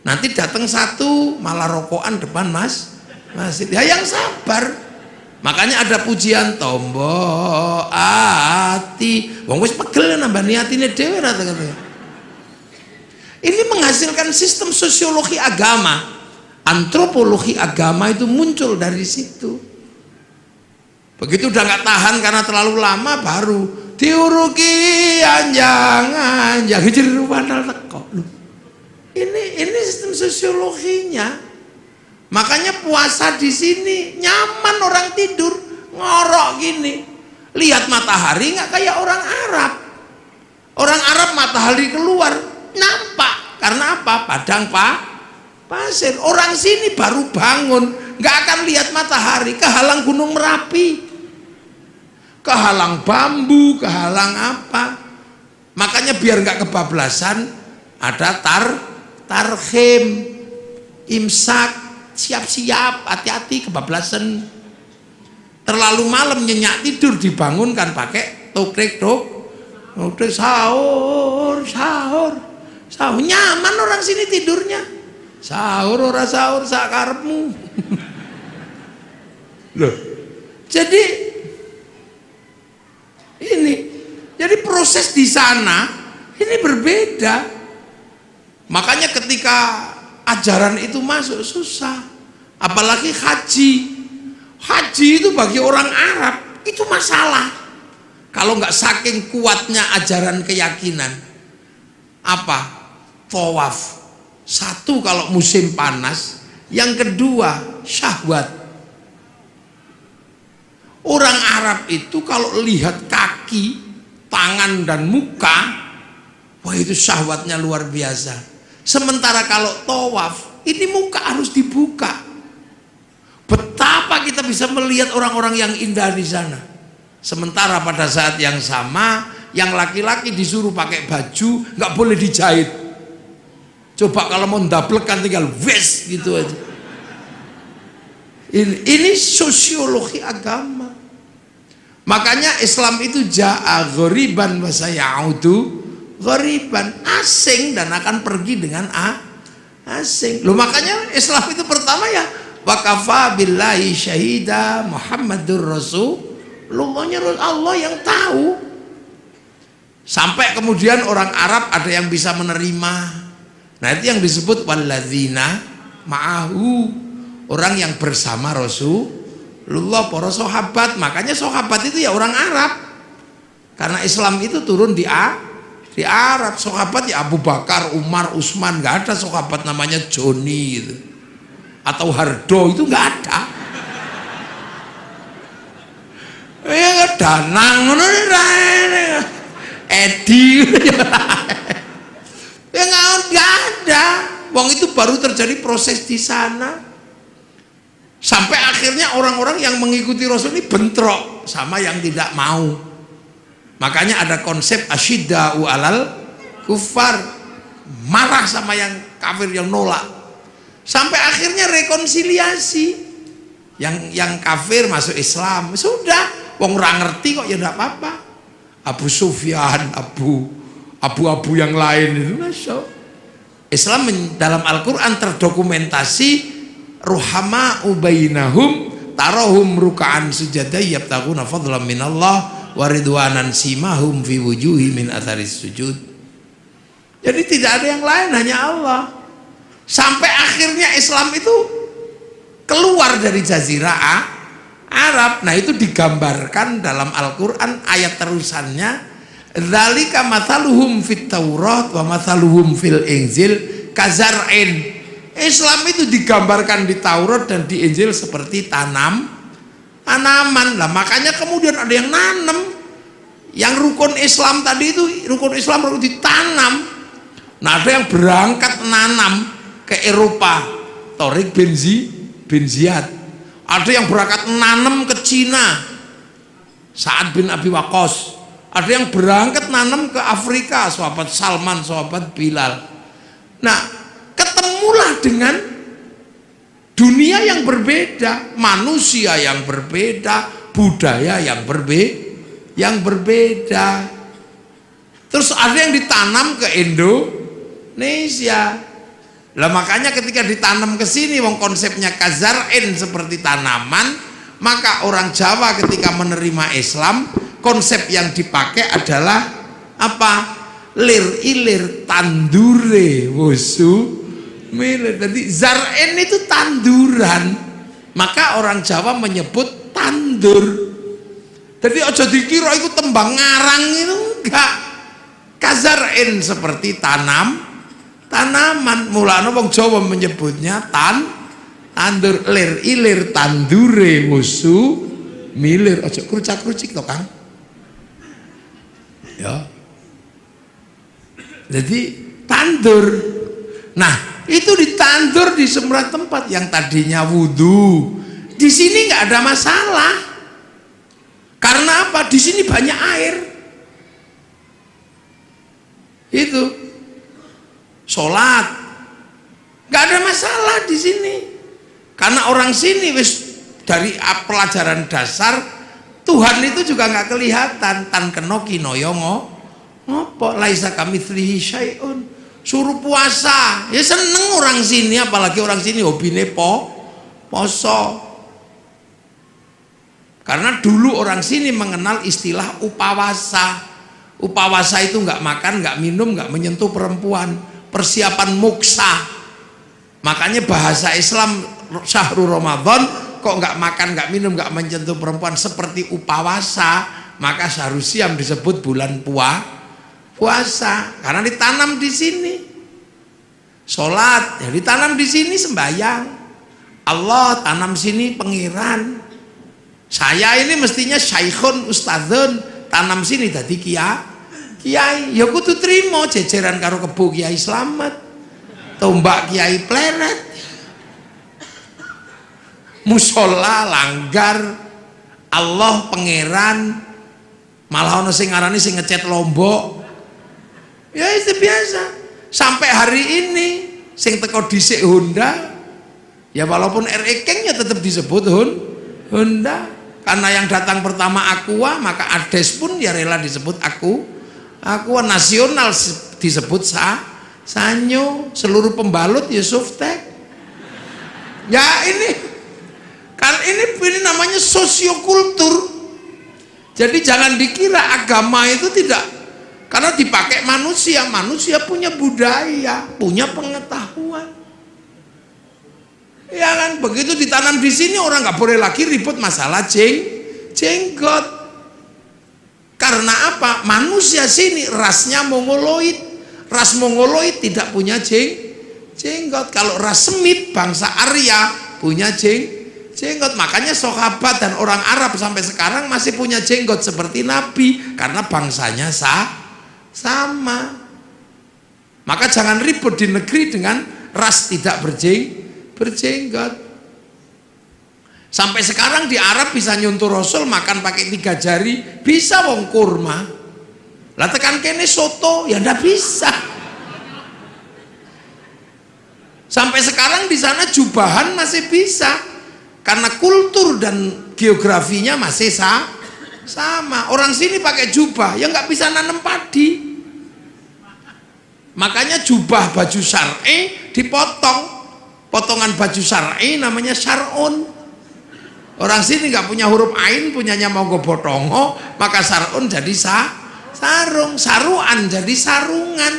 Nanti datang satu malah rokokan depan masjid. Ya yang sabar. Makanya ada pujian tombo ati. Wong wis pegel nambah niatine dhewe ra katanya. Ini menghasilkan sistem sosiologi agama. Antropologi agama itu muncul dari situ. Begitu udah nggak tahan karena terlalu lama baru diuruki anjang jeruan teko. Ini sistem sosiologinya. Makanya puasa di sini nyaman, orang tidur ngorok gini. Lihat matahari nggak kayak orang Arab. Orang Arab matahari keluar nampak. Karena apa? Padang pasir. Orang sini baru bangun, nggak akan lihat matahari, kehalang Gunung Merapi, kehalang bambu, kehalang apa. Makanya biar nggak kebablasan, ada tarhim, imsak, siap-siap, hati-hati kebablasan. Terlalu malam nyenyak tidur, dibangunkan pakai tokrek sahur. Nyaman orang sini tidurnya. Sahur ora sahur sakarepmu. Loh. Jadi proses di sana ini berbeda. Makanya ketika ajaran itu masuk susah. Apalagi haji. Haji itu bagi orang Arab itu masalah. Kalau nggak saking kuatnya ajaran keyakinan. Apa? Tawaf. Satu kalau musim panas, yang kedua syahwat. Orang Arab itu kalau lihat kaki, tangan dan muka, wah itu syahwatnya luar biasa. Sementara kalau tawaf, ini muka harus dibuka. Betapa kita bisa melihat orang-orang yang indah di sana. Sementara pada saat yang sama, yang laki-laki disuruh pakai baju, nggak boleh dijahit. Coba kalau mau ndablek kan tinggal wes gitu aja. Ini sosiologi agama. Makanya Islam itu ja'a ghoriban wa sayaudu ghoriban, asing dan akan pergi dengan asing. Loh makanya Islam itu pertama ya wa kafa billahi syahida Muhammadur Rasulullahnya Allah yang tahu. Sampai kemudian orang Arab ada yang bisa menerima. Nah itu yang disebut walladzina ma'ahu, orang yang bersama Rasulullah, para sahabat. Makanya sahabat itu ya orang Arab, karena Islam itu turun di Arab. Sahabat ya Abu Bakar, Umar, Utsman. Nggak ada sahabat namanya Joni gitu, atau Hardo, itu nggak ada. Ya Danang, Edi. Ya nggak ada. Wong itu baru terjadi proses di sana. Sampai akhirnya orang-orang yang mengikuti Rasul ini bentrok sama yang tidak mau. Makanya ada konsep asyidda'u alal kufar, marah sama yang kafir, yang nolak. Sampai akhirnya rekonsiliasi. Yang kafir masuk Islam. Sudah, wong ora ngerti kok ya enggak apa-apa. Abu Sufyan, abu-abu yang lain itu masuk. Islam dalam Al-Quran terdokumentasi ruhama ubainahum tarahum ruka'an sujada yabtaguna fadlan minallah wa ridwanan simahum fi wujuhi min atharis sujud. Jadi tidak ada yang lain, hanya Allah. Sampai akhirnya Islam itu keluar dari jazirah Arab. Nah itu digambarkan dalam Al-Quran ayat terusannya, dzalika mathaluhum fit Taurat wa mathaluhum fil Injil kazar'in. Islam itu digambarkan di Taurat dan di Injil seperti tanaman. Lah makanya kemudian ada yang nanam. Yang rukun Islam tadi itu, rukun Islam harus ditanam. Nah ada yang berangkat nanam ke Eropa, Tariq bin Ziyad. Ada yang berangkat nanam ke Cina, Sa'ad bin Abi Waqqas. Ada yang berangkat nanam ke Afrika, sahabat Salman, sahabat Bilal. Nah, ketemulah dengan dunia yang berbeda, manusia yang berbeda, budaya yang berbeda. Terus ada yang ditanam ke Indonesia. Lah makanya ketika ditanam ke sini, wong konsepnya kazar'in seperti tanaman, maka orang Jawa ketika menerima Islam, konsep yang dipakai adalah apa? Lir ilir tandure wusu milir. Jadi zar'in itu tanduran, maka orang Jawa menyebut tandur. Jadi aja dikira itu tembang ngarang, itu enggak. Kazar'in seperti tanaman. Mulane wong Jawa menyebutnya tandur. Lir ilir tandure wusu milir. Aja krucak-krucik to, Kang. Ya. Jadi tandur. Nah, itu ditandur di semua tempat yang tadinya wudhu. Di sini nggak ada masalah. Karena apa? Di sini banyak air. Itu sholat nggak ada masalah di sini. Karena orang sini wis dari pelajaran dasar Tuhan itu juga nggak kelihatan. Tan keno kinoyo ngopo laisa kamitslihi syai'un. Suruh puasa ya seneng orang sini, apalagi orang sini hobine poso. Karena dulu orang sini mengenal istilah upawasa. Upawasa itu nggak makan, nggak minum, nggak menyentuh perempuan, persiapan muksa. Makanya bahasa Islam syahrul Ramadan kok nggak makan, nggak minum, nggak menyentuh perempuan seperti upawasa, maka syahrul siam disebut bulan puasa karena ditanam di sini. Sholat ya ditanam di sini, sembahyang Allah tanam sini pengiran. Saya ini mestinya syaikhun ustadzun, tanam sini tadi kiai ya kudu trimo jejeran karo kebo Kiai Slamet, tombak Kiai Pleret, musola langgar Allah pangeran, malah ono sing ngarani sing ngecat Lombok. Ya itu biasa. Sampai hari ini sing teko dhisik Honda ya walaupun RE King ya tetap disebut Honda. Karena yang datang pertama Aqua, maka Ades pun ya rela disebut Aqua. Nasional disebut Sanyo. Seluruh pembalut ya Softek. Ya ini kan ini namanya sosiokultur. Jadi jangan dikira agama itu tidak, karena dipakai manusia punya budaya, punya pengetahuan. Ya kan, begitu ditanam di sini orang nggak boleh lagi ribut masalah jenggot. Karena apa? Manusia sini rasnya mongoloid. Ras mongoloid tidak punya jenggot. Kalau ras Semit bangsa Arya punya jenggot. Makanya sahabat dan orang Arab sampai sekarang masih punya jenggot seperti Nabi karena bangsanya sama. Maka jangan ribut di negeri dengan ras tidak berjenggot. Sampai sekarang di Arab bisa nyuntuh Rasul makan pakai 3 jari, bisa wong kurma. Lah tekan kene soto ya ndak bisa. Sampai sekarang di sana jubahan masih bisa karena kultur dan geografinya masih sama. Orang sini pakai jubah ya nggak bisa nanam padi. Makanya jubah baju syar'i dipotong. Potongan baju syar'i namanya syar'un. Orang sini nggak punya huruf ain, punyanya monggo botongo, maka syar'un jadi sarung, saruan jadi sarungan.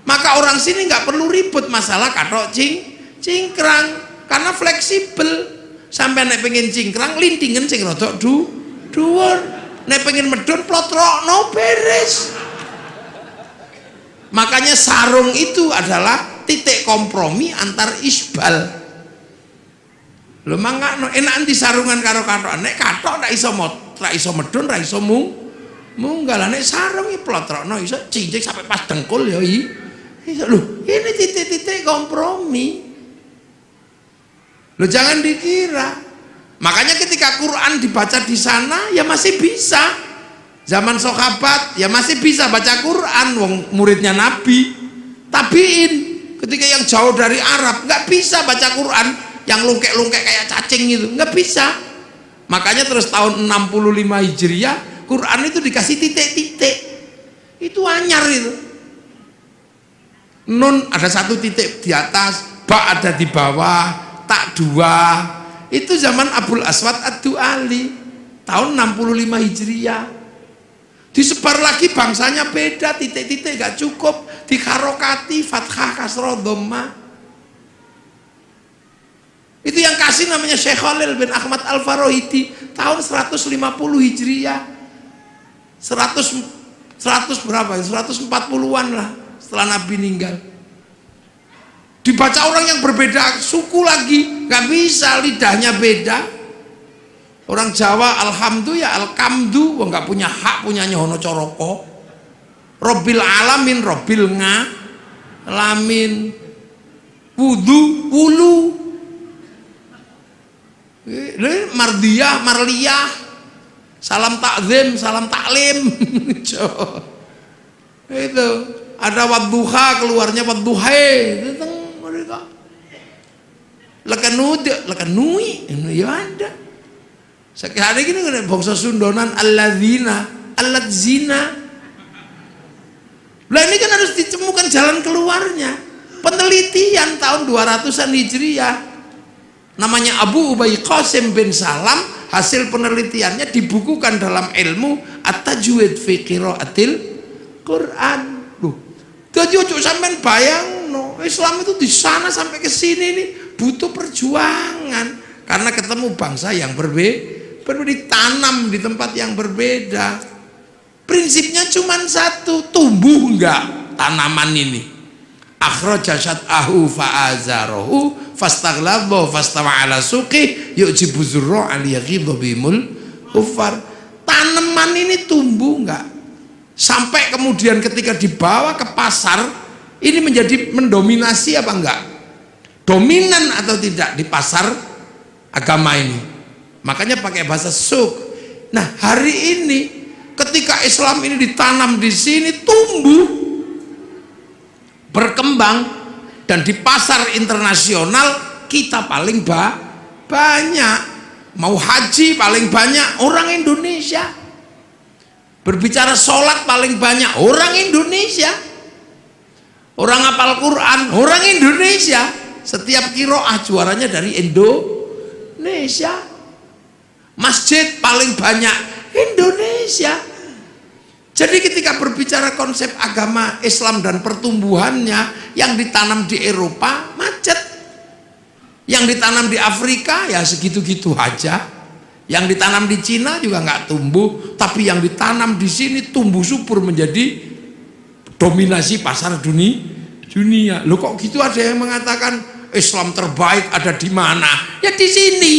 Maka orang sini nggak perlu ribut masalah katok cingkrang karena fleksibel. Sampai nek pengen cingkrang lintingen sing rodok dhuwur. Nek pengen medun plotrokno beres. Makanya sarung itu adalah titik kompromi antar isbal. Lho mangkano enak di sarungan karo kathok. Nek kathok ra iso medun, ra iso munggal. Nek sarung iki plotrokno iso cincik sampai pas dengkul ya iso. Lho, ini titik-titik kompromi. Lho jangan dikira. Makanya ketika Quran dibaca di sana ya masih bisa. Zaman sahabat ya masih bisa baca Quran, wong muridnya Nabi. Tabiin ketika yang jauh dari Arab nggak bisa baca Quran, yang lungkek-lungkek kayak cacing itu nggak bisa. Makanya terus tahun 65 Hijriah Quran itu dikasih titik-titik, itu anyar itu. Nun ada 1 titik di atas, ba ada di bawah, tak 2. Itu zaman Abul Aswad Ad-Du'ali tahun 65 Hijriah. Disebar lagi bangsanya beda, titik-titik gak cukup, dikarokati fathah kasroh dhammah. Itu yang kasih namanya Syekh Khalil bin Ahmad Al-Farohidi tahun 150 Hijriah. 100 berapa? 140-an lah setelah Nabi meninggal. Dibaca orang yang berbeda suku lagi, nggak bisa, lidahnya beda. Orang Jawa alhamdulillah ya alkamdu, nggak punya hak punyanya Hono Coroko. Robbil alamin, robbil lamin, wudu, wulu, mardiyah, marliyah, salam takzim, salam taklim. Itu ada wadduha, keluarnya wadduhai, mereka lekanui, ya ada. Sekarang ini bangsa Sundonan alladzina, alladzina. Lah ini kan harus ditemukan jalan keluarnya. Penelitian tahun 200-an Hijriah namanya Abu Ubay Qasim bin Salam, hasil penelitiannya dibukukan dalam ilmu At-Tajwid fi Qiraatil Quran. Loh, jadi ojo sampean bayang no, Islam itu di sana sampai ke sini nih butuh perjuangan karena ketemu bangsa yang berbeda, ditanam di tempat yang berbeda. Prinsipnya cuma satu, tumbuh enggak tanaman ini. Akhraja syat'ahu fa'azarahu fastaghlaba fastawa ala suqi yu'jibu zurra' al-yaghidha bimul kufar. Tanaman ini tumbuh enggak? Sampai kemudian ketika dibawa ke pasar ini menjadi mendominasi apa enggak? Dominan atau tidak di pasar agama ini? Makanya pakai bahasa suq. Nah, hari ini ketika Islam ini ditanam di sini, tumbuh, berkembang, dan di pasar internasional kita paling banyak. Mau haji paling banyak orang Indonesia. Berbicara sholat paling banyak orang Indonesia. Orang hafal Quran orang Indonesia. Setiap qiraah juaranya dari Indonesia. Masjid paling banyak Indonesia. Jadi ketika berbicara konsep agama Islam dan pertumbuhannya, yang ditanam di Eropa macet, yang ditanam di Afrika ya segitu-gitu aja, yang ditanam di Cina juga nggak tumbuh, tapi yang ditanam di sini tumbuh subur menjadi dominasi pasar dunia. Loh kok gitu, ada yang mengatakan Islam terbaik ada di mana? Ya di sini.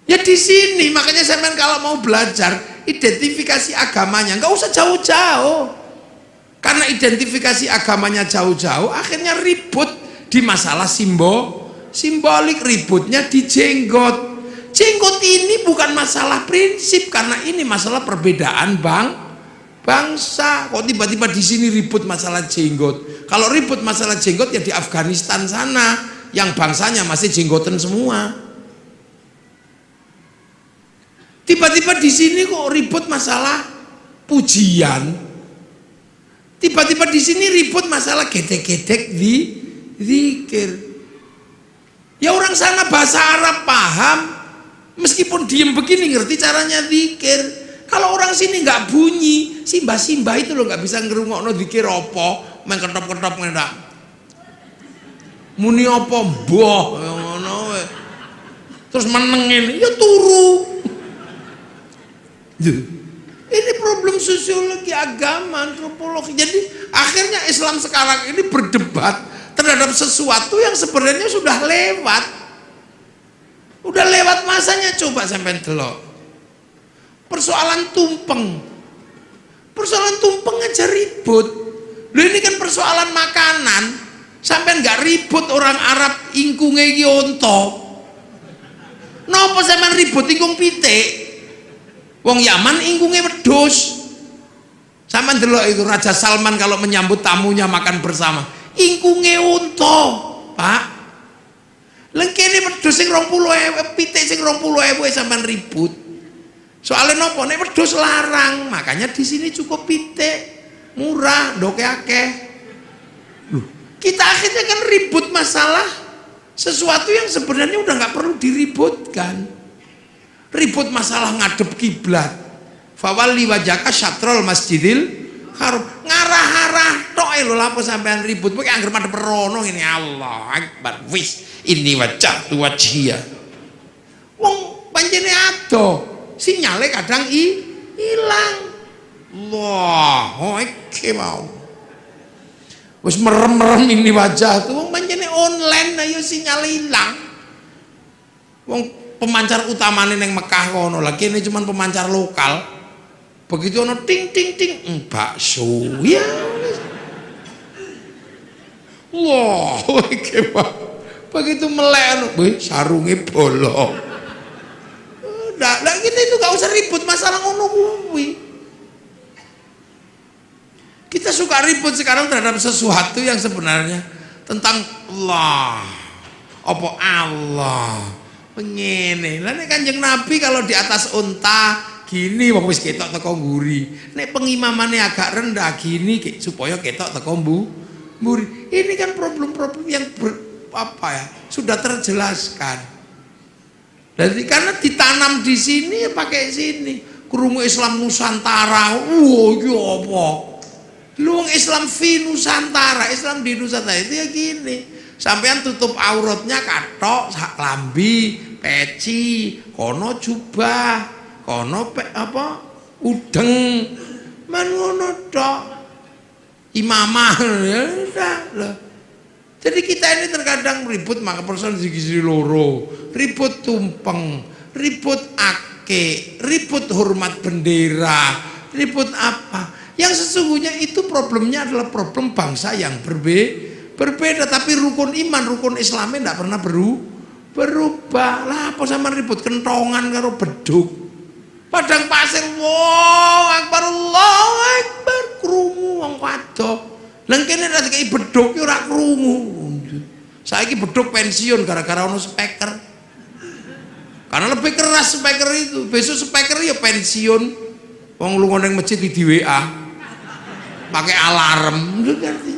Ya di sini. Makanya saya kalau mau belajar identifikasi agamanya nggak usah jauh-jauh. Karena identifikasi agamanya jauh-jauh akhirnya ribut di masalah simbolik, ributnya di jenggot. Jenggot ini bukan masalah prinsip karena ini masalah perbedaan bangsa. Kok tiba-tiba di sini ribut masalah jenggot? Kalau ribut masalah jenggot ya di Afghanistan sana yang bangsanya masih jenggotan semua. Tiba-tiba di sini kok ribut masalah pujian. Tiba-tiba di sini ribut masalah gedek-gedek di zikir. Ya orang sana bahasa Arab paham, meskipun diem begini ngerti caranya zikir. Kalau orang sini nggak bunyi, simbah-simbah itu loh nggak bisa ngerungokno zikir apa, main ketop-ketop ngendak. Muni apa mbah ngono we. Terus menengin, ya turu. Ini problem sosiologi agama, antropologi. Jadi akhirnya Islam sekarang ini berdebat terhadap sesuatu yang sebenarnya sudah lewat. Udah lewat masanya. Coba sampai delok. Persoalan tumpeng. Persoalan tumpeng aja ribut. Loh ini kan persoalan makanan. Sampai nggak ribut orang Arab ingkunge iki onto. Napa sampean ribut ingkung pitik? Wong Yaman ingkunge wedhus. Sampeyan delok itu Raja Salman kalau menyambut tamunya makan bersama, ingkunge unta, Pak. Lengkene wedhus sing 20.000, pitik sing 20.000 sampeyan ribut. Soalnya nopo nek wedhus larang, makanya di sini cukup pitik, murah, ndoke akeh. Loh, kita akhirnya kan ribut masalah sesuatu yang sebenarnya udah nggak perlu diributkan. Ribut masalah ngadep kiblat. Fawalli wajhaka syatrul masjidil haram. Ngarah-arah tok lho lapo sampean ribut. Kowe anggere madhep rono ngene, Allah Akbar. Wis ini wajhatu wajhiya. Wong pancene ado, sinyale kadang ilang. Allah, iki mau. Wis merem-merem ini wajah tuh wong pancene online ayo sinyal ilang. Wong pemancar utamane neng Mekah kono lah, kene cuman pemancar lokal. Begitu ono ting ting ting, bakso. Ya. Wah, iki begitu melek sarunge bolong. Nah, kita itu gak usah ribut masalah ngono kuwi. Kita suka ribut sekarang terhadap sesuatu yang sebenarnya tentang Allah. Apa Allah? Pengene. Lah nek Kanjeng Nabi kalau di atas unta gini wong wis ketok teko mburi. Nek pengimamane agak rendah gini supaya ketok teko mburi. Ini kan problem-problem yang sudah terjelaskan. Jadi karena ditanam di sini ya pakai sini. Krungu Islam Nusantara. Iki apa? Lu Islam fi Nusantara, Islam di Nusantara itu ya gini. Sampean tutup auratnya katok, lambi, peci, kono jubah, kono udeng. Man ngono tok. Imamah ya udah loh. Jadi kita ini terkadang ribut maka person siji loro, ribut tumpeng, ribut ake, ribut hormat bendera, ribut apa? Yang sesungguhnya itu problemnya adalah problem bangsa yang berbeda, tapi rukun iman, rukun Islamnya tidak pernah berubah. Lah apa sama ribut kentongan karo beduk? Padang pasir, wow, akbar, Allahu akbar, krungu wong padha. Lah kene nek kei beduk yo ora krungu. Saiki beduk pensiun gara-gara ono speaker. Karena lebih keras speaker itu. Besok speaker ya pensiun. Wong lunga ning masjid di WA. Pakai alarm, ngerti?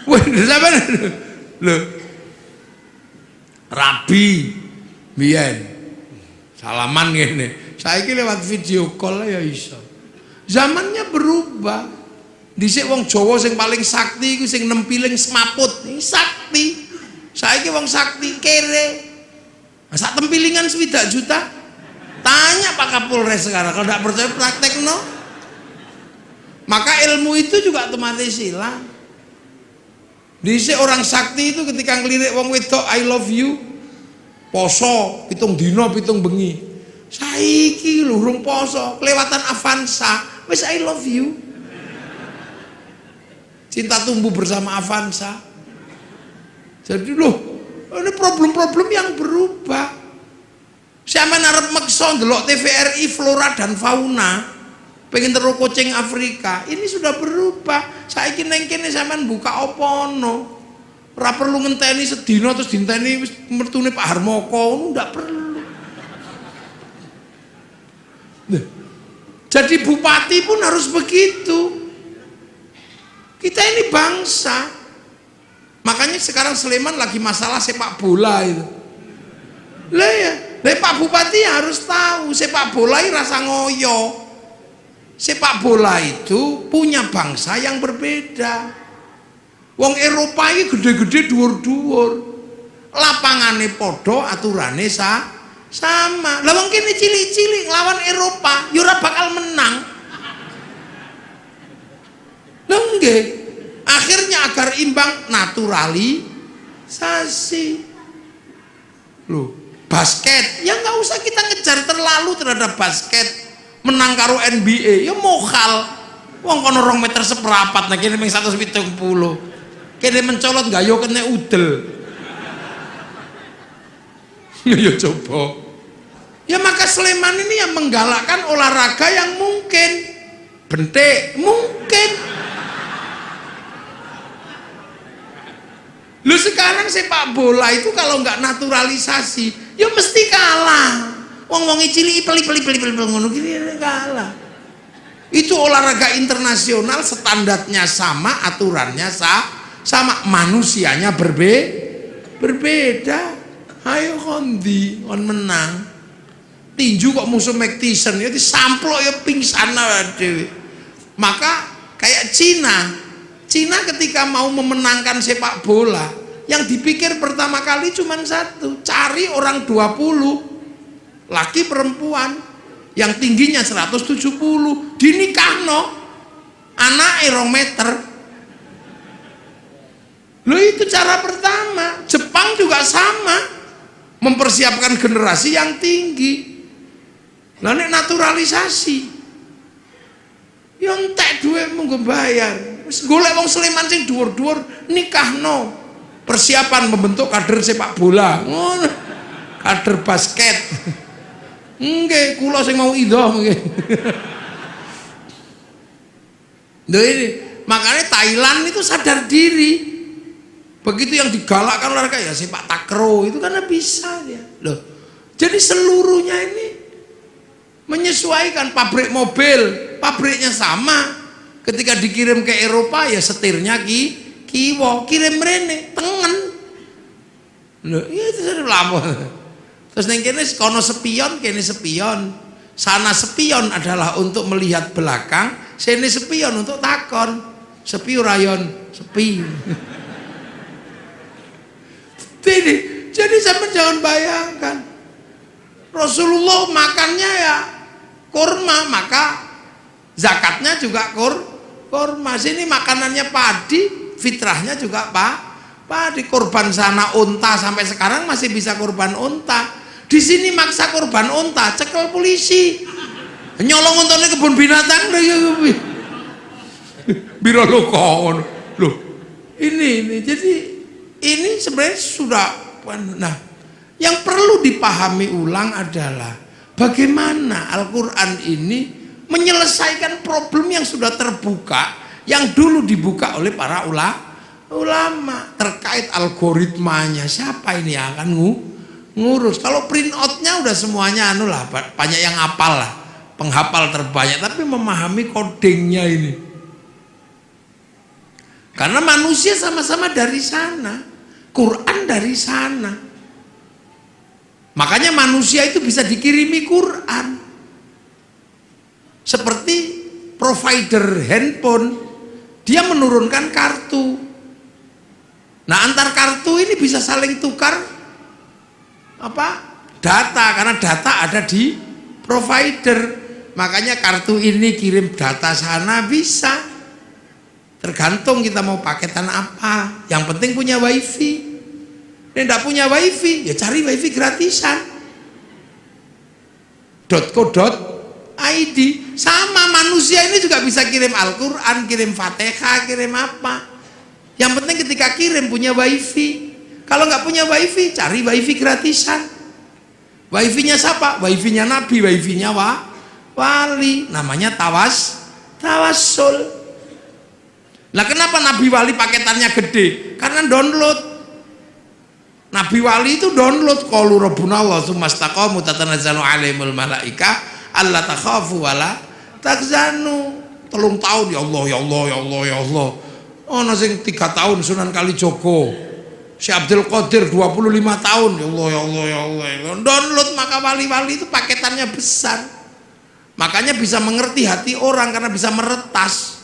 Wah, sampean lho. Rabi biyen salaman ngene. Saiki lewat video call ya iso. Zamannya berubah. Dhisik wong Jawa sing paling sakti iku sing nempiling semaput, iki sakti. Saiki wong sakti kere. Nah, sak tempilingan 7 juta. Tanya Pak Kapolres sekarang, kalau tidak percaya praktek no. Maka ilmu itu juga otomatis hilang. Dhisik orang sakti itu ketika ngelirik wong wedok I love you, poso 7 dina 7 bengi. Saiki lho urung poso, kelewatan Avanza, wis I love you. Cinta tumbuh bersama Avanza. Jadi loh, ini problem-problem yang berubah. Sampeyan arep meksa ndelok TVRI flora dan fauna, pengen terus kucing Afrika, ini sudah berubah. Saiki neng kene sampean buka apa ono. Ora perlu ngenteni sedina terus dinteni mertune Pak Harmoko, ngono ndak perlu. Jadi bupati pun harus begitu. Kita ini bangsa. Makanya sekarang Sleman lagi masalah sepak bola itu. Lah ya, Pak Bupati harus tahu sepak bola ini rasa ngoyo. Sepak bola itu punya bangsa yang berbeda. Wong Eropa ini gede-gede dhuwur-dhuwur. Lapangane podo, aturane sama. Lah wong kene cilik-cilik lawan Eropa, ya ora bakal menang. Lah nggih. Akhirnya agar imbang naturalisasi. Loh, basket, ya nggak usah kita ngejar terlalu terhadap basket. Menang karo NBA, ya mokal. Wong kono 2 meter seperapat, nah kene ming 170. Kene mencolot gak yo kena udel. Ya coba. Ya maka Sleman ini yang menggalakkan olahraga yang mungkin. Bentek, mungkin. Lu sekarang sepak bola itu kalau nggak naturalisasi, ya mesti kalah. Wong-wongi cilik peli ngono gini kalah. Itu olahraga internasional, standarnya sama, aturannya sama, manusianya berbeda. Ayo kondi, kon menang. Tinju kok musuh Mike Tyson ya disamplok ya pingsan dhewe. Maka kayak Cina ketika mau memenangkan sepak bola, yang dipikir pertama kali cuma satu, cari orang 20 laki perempuan yang tingginya 170 dinikahno anake 2 meter. Loh, itu cara pertama. Jepang juga sama, mempersiapkan generasi yang tinggi. Lah nek naturalisasi yo entek dhuwitmu nggo bayar. Wis golek wong Sleman sing dhuwur-dhuwur nikahno. Persiapan membentuk kader sepak bola. Ngono. Kader basket. Nggih, kula sing mau idhah nggih. Lho ini, makanya Thailand itu sadar diri. Begitu yang digalakkan olahraga ya sepak takraw itu karena bisa ya. Loh. Jadi seluruhnya ini menyesuaikan. Pabrik mobil, pabriknya sama. Ketika dikirim ke Eropa ya setirnya kiwo, kirim rene tengen. Loh, iya itu sudah lama. Terus neng kene kono spion, kene spion. Sana spion adalah untuk melihat belakang, sini spion untuk takon. Sepi rayon, sepi. Jadi sampai jangan bayangkan. Rasulullah makannya ya kurma, maka zakatnya juga kurma. Sini makanannya padi, fitrahnya juga padi. Kurban sana unta, sampai sekarang masih bisa kurban unta. Di sini maksa kurban unta, cekel polisi. Nyolong untane kebun binatang lho ya. Biro lo kon. Loh. Ini jadi ini sebenarnya sudah. Nah, yang perlu dipahami ulang adalah bagaimana Al-Qur'an ini menyelesaikan problem yang sudah terbuka, yang dulu dibuka oleh para ulama terkait algoritmanya. Siapa ini yang akan ngurus? Kalau print outnya udah semuanya anu lah, banyak yang hafal lah, penghafal terbanyak, tapi memahami codingnya ini. Karena manusia sama-sama dari sana, Quran dari sana. Makanya manusia itu bisa dikirimi Quran. Seperti provider handphone, dia menurunkan kartu. Nah, antar kartu ini bisa saling tukar data, karena data ada di provider. Makanya kartu ini kirim data sana bisa. Tergantung kita mau paketan apa. Yang penting punya wifi. Nek tidak punya wifi, ya cari wifi gratisan. .co.id. Sama manusia ini juga bisa kirim Al-Quran, kirim Fatihah, kirim apa. Yang penting ketika kirim punya wifi. Kalau nggak punya wifi, cari wifi gratisan. Wifi-nya siapa? Wifi-nya Nabi, wifi-nya wali. Namanya tawassul. Nah, kenapa Nabi Wali paketannya gede? Karena download. Nabi Wali itu download. Qalu rabbuna wa tsumastaqamu tatanazzalu alaihimul malaika alla takhafu wala tahzanu. 3 tahun ya Allah ya Allah ya Allah ya Allah. Ono sing 3 tahun Sunan Kalijogo. Si Abdul Qadir 25 tahun ya Allah ya Allah ya Allah. Download, maka wali-wali itu paketannya besar. Makanya bisa mengerti hati orang karena bisa meretas.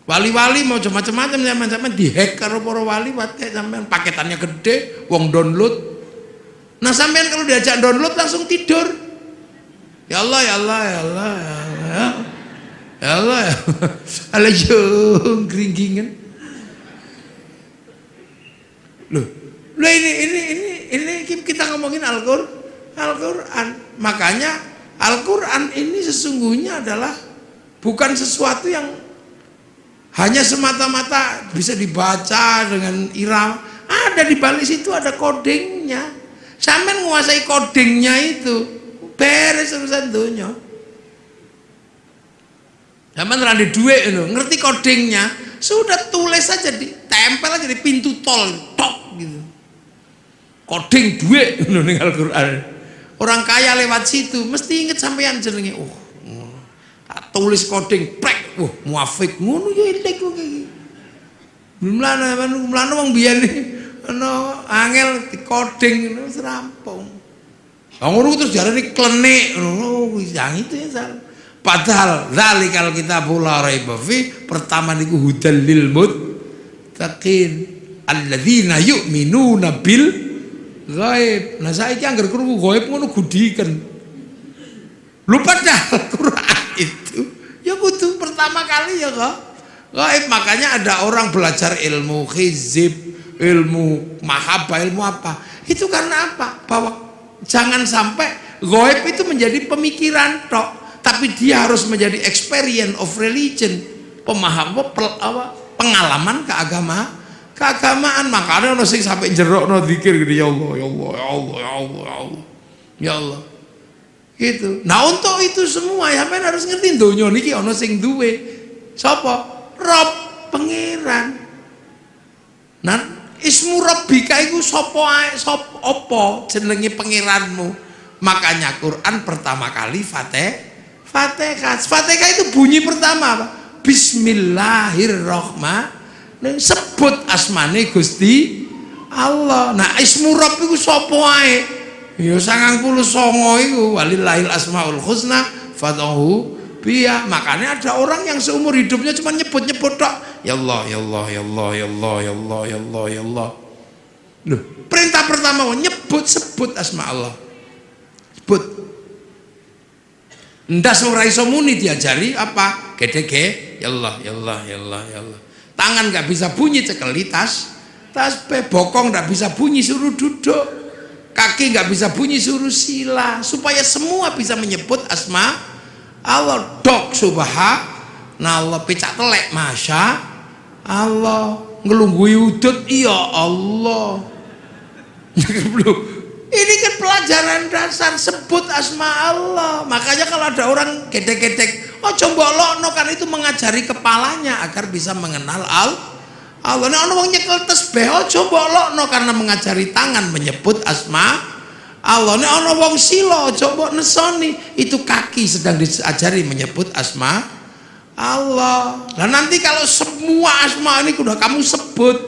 Wali-wali mau macam-macam dihack karo para wali, sampean paketannya gede, wong download. Nah, sampean kalau diajak download langsung tidur. Ya Allah ya Allah ya Allah ya Allah. Ya Allah ya. Alayum gringgingan. Loh, ini kita ngomongin Al-Qur'an. Makanya Al-Qur'an ini sesungguhnya adalah bukan sesuatu yang hanya semata-mata bisa dibaca dengan irama. Ada di balik situ ada codingnya. Sampean menguasai codingnya itu, beres urusan dunia. Sampean ra ndek dhuwit lho, ngerti codingnya, sudah tulis saja, ditempel aja di pintu tol, tok gitu. Coding dhuwit ngono ning Al-Qur'an. Orang kaya lewat situ mesti inget sampean jenenge. Tulis coding prek, muafik ngono ya entek kok iki. Mlane wong biyen ana angel di coding ngono wis rampung. Lah ngono terus diarani klenik ngono yang itu ya salah. Padahal zalikal kitabul la raiba fi, pertama niku hudal lil muttaqin alladzina yu'minuna bil ghaib. Nah saiki anggar krungu ghaib ngono gudiken. Lupa dah Quran itu ya butuh pertama kali ya kok gaib. Makanya ada orang belajar ilmu hizib, ilmu mahabbah, ilmu apa itu karena apa? Bahwa jangan sampai Gaib itu menjadi pemikiran tok, tapi dia harus menjadi experience of religion, pengalaman keagamaan. Makanya ono sing sampai jerokno zikir gitu, ya Allah, ya Allah, ya Allah, ya Allah, ya Allah, ya Allah. Gitu. Nah, untuk itu semua sampean harus ngerti donya niki ono sing duwe. Sapa? Rob, pangeran. Nah, ismu Rabbika iku sapa ae, sapa apa jenenge pangeranmu. Makanya Quran pertama kali Fatihah. Fatihah itu bunyi pertama apa? Bismillahirrahmanirrahim. Sebut asmane Gusti Allah. Nah, ismu Rabb iku sapa ae? Ya 99 iku, walillahil asmaul husna fad'uhu biya. Makanya ada orang yang seumur hidupnya cuma nyebut-nyebut tok. Ya Allah, ya Allah, ya Allah, ya Allah, ya Allah, ya Allah, ya Allah. Loh, perintah pertama sebut asma Allah. Sebut. Ndas ora iso muni diajari apa? Gede-gede, ya Allah, ya Allah, ya Allah, ya Allah. Tangan nggak bisa bunyi cekeli tas bokong nggak bisa bunyi suruh duduk. Kaki nggak bisa bunyi suruh sila, supaya semua bisa menyebut asma Allah. Dok subhanallah, pecak telek masya Allah, ngelunggui udut iya Allah. Ini kan pelajaran dasar, sebut asma Allah. Makanya kalau ada orang gedek-gedek, oh coba lokno, kan itu mengajari kepalanya agar bisa mengenal Allah. Nek ana wong nyekel tasbih aja mbok lokno karena mengajari tangan menyebut asma Allah. Nek ana wong sila aja mbok nesoni, itu kaki sedang diajari menyebut asma Allah. Nah, nanti kalau semua asma ini sudah kamu sebut,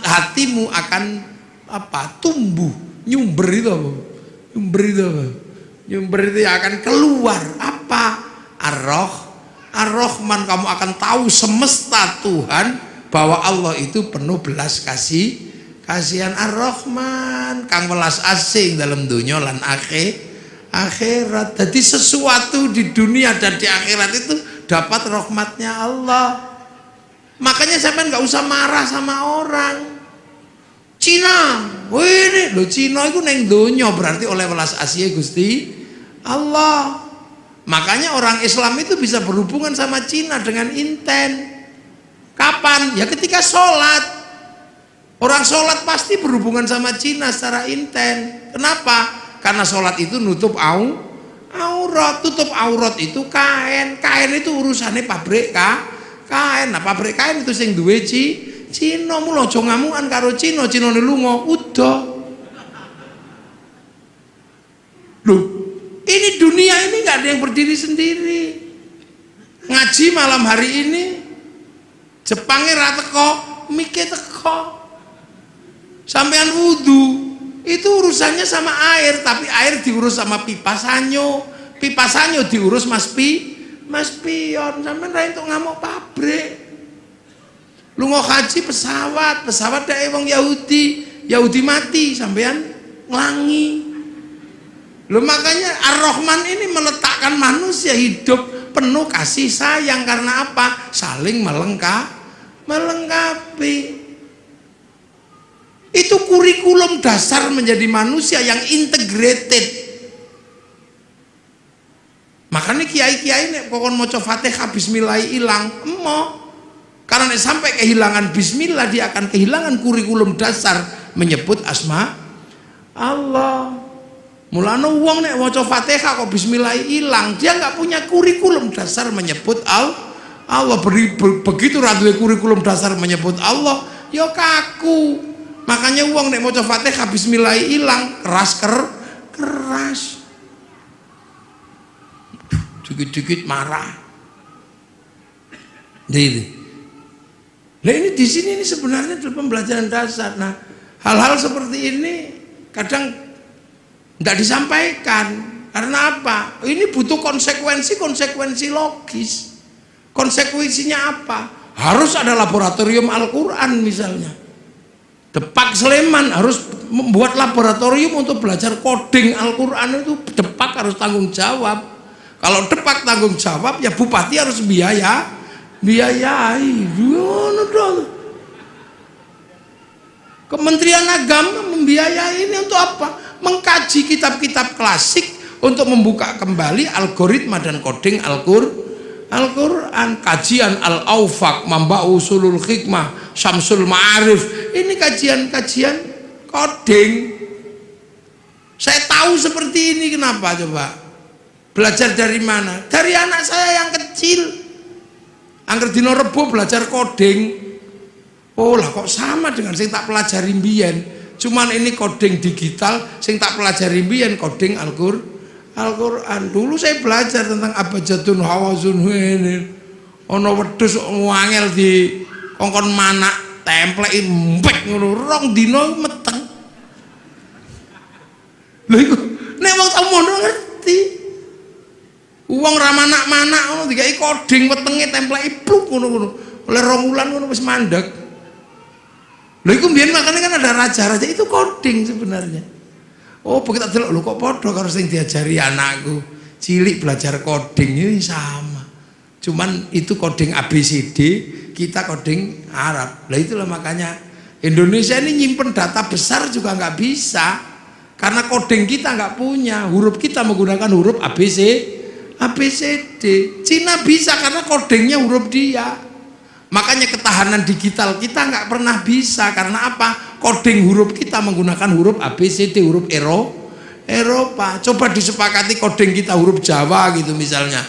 hatimu akan apa? Tumbuh, nyumber itu apa? Nyumber itu akan keluar apa? Ar-Rahman, kamu akan tahu semesta Tuhan bahwa Allah itu penuh belas kasihan. Ar-Rahman kang welas asing dalam dunia lan akhirat. Jadi sesuatu di dunia dan di akhirat itu dapat rahmatnya Allah. Makanya sampean nggak usah marah sama orang. Cina, ini lo Cina itu neng dunia berarti oleh welas asih Gusti Allah. Makanya orang Islam itu bisa berhubungan sama Cina dengan inten. Kapan? Ya ketika sholat. Orang sholat pasti berhubungan sama Cina secara inten. Kenapa? Karena sholat itu nutup aurat. Tutup aurat itu kain. Kain itu urusannya pabrik kain. Nah, pabrik kain itu sing duwe Cina. Mula aja ngamukan karo Cina ne lunga udah. Loh, ini dunia ini nggak ada yang berdiri sendiri. Ngaji malam hari ini Jepangnya ra teko, mike teko. Sampean wudu itu urusannya sama air, tapi air diurus sama pipa sanyo diurus Mas Pion. Sampean ra entuk ngamuk pabrik. Lunga haji pesawat dae wong Yahudi mati sampean nglangi. Loh, makanya Ar-Rahman ini meletakkan manusia hidup penuh kasih sayang. Karena apa? Saling melengkapi. Itu kurikulum dasar menjadi manusia yang integrated. Makanya kiai-kiai nek pokon maca Fatihah bismillah ilang emoh. Karena nek sampai kehilangan bismillah, dia akan kehilangan kurikulum dasar menyebut asma Allah. Mulane wong nek maca Fatihah kok bismillah ilang, dia nggak punya kurikulum dasar menyebut Allah. Begitu ra duwe kurikulum dasar menyebut Allah, ya kaku. Makanya wong nek maca Fatihah bismillah ilang, keras. Dikit-dikit marah. Nah, ini di sini ini sebenarnya adalah pembelajaran dasar. Nah, hal-hal seperti ini kadang tidak disampaikan. Karena apa? Ini butuh konsekuensi logis. Konsekuensinya apa? Harus ada laboratorium Al-Quran misalnya. Depak Sleman harus membuat laboratorium untuk belajar coding Al-Quran. Itu Depak harus tanggung jawab. Kalau Depak tanggung jawab, ya bupati harus biayai. Kementerian Agama membiayai ini untuk apa? mengkaji kitab-kitab klasik untuk membuka kembali algoritma dan koding Al-Quran. Kajian Al-Aufaq, Mamba Usulul Hikmah, Syamsul Ma'arif, ini kajian-kajian koding. Saya tahu seperti ini, kenapa coba? Belajar dari mana? Dari anak saya yang kecil. Angger dino Rebo belajar koding. Oh lah, kok sama dengan sing tak pelajari mbiyen. Cuman ini koding digital, sing tak pelajari mbiyen koding Al-Quran. Dulu saya belajar tentang abjadun hawazun ini. Ono wedhus ngangel di kongkon manak, templeki empek ngono, rong dina meteng. Lha iku nek wong samono ngerti. Wong ra manak-manak ngono dikai koding wetenge templeki pluk ngono-ngono. Oleh 2 wulan ngono wis mandeg. Lha iku mbiyen makane kan ada raja-raja itu koding sebenarnya. Oh, begitu delok lho kok padha karo sing diajari anakku. Cilik belajar koding ini sama. Cuman itu koding ABCD, kita koding Arab. Lah itulah makanya Indonesia ini nyimpen data besar juga nggak bisa. Karena koding kita nggak punya, huruf kita menggunakan huruf ABCD. Cina bisa karena kodingnya huruf dia. Makanya ketahanan digital kita nggak pernah bisa, karena apa? Koding huruf kita menggunakan huruf ABCD, huruf Eropa. Coba disepakati koding kita huruf Jawa gitu misalnya.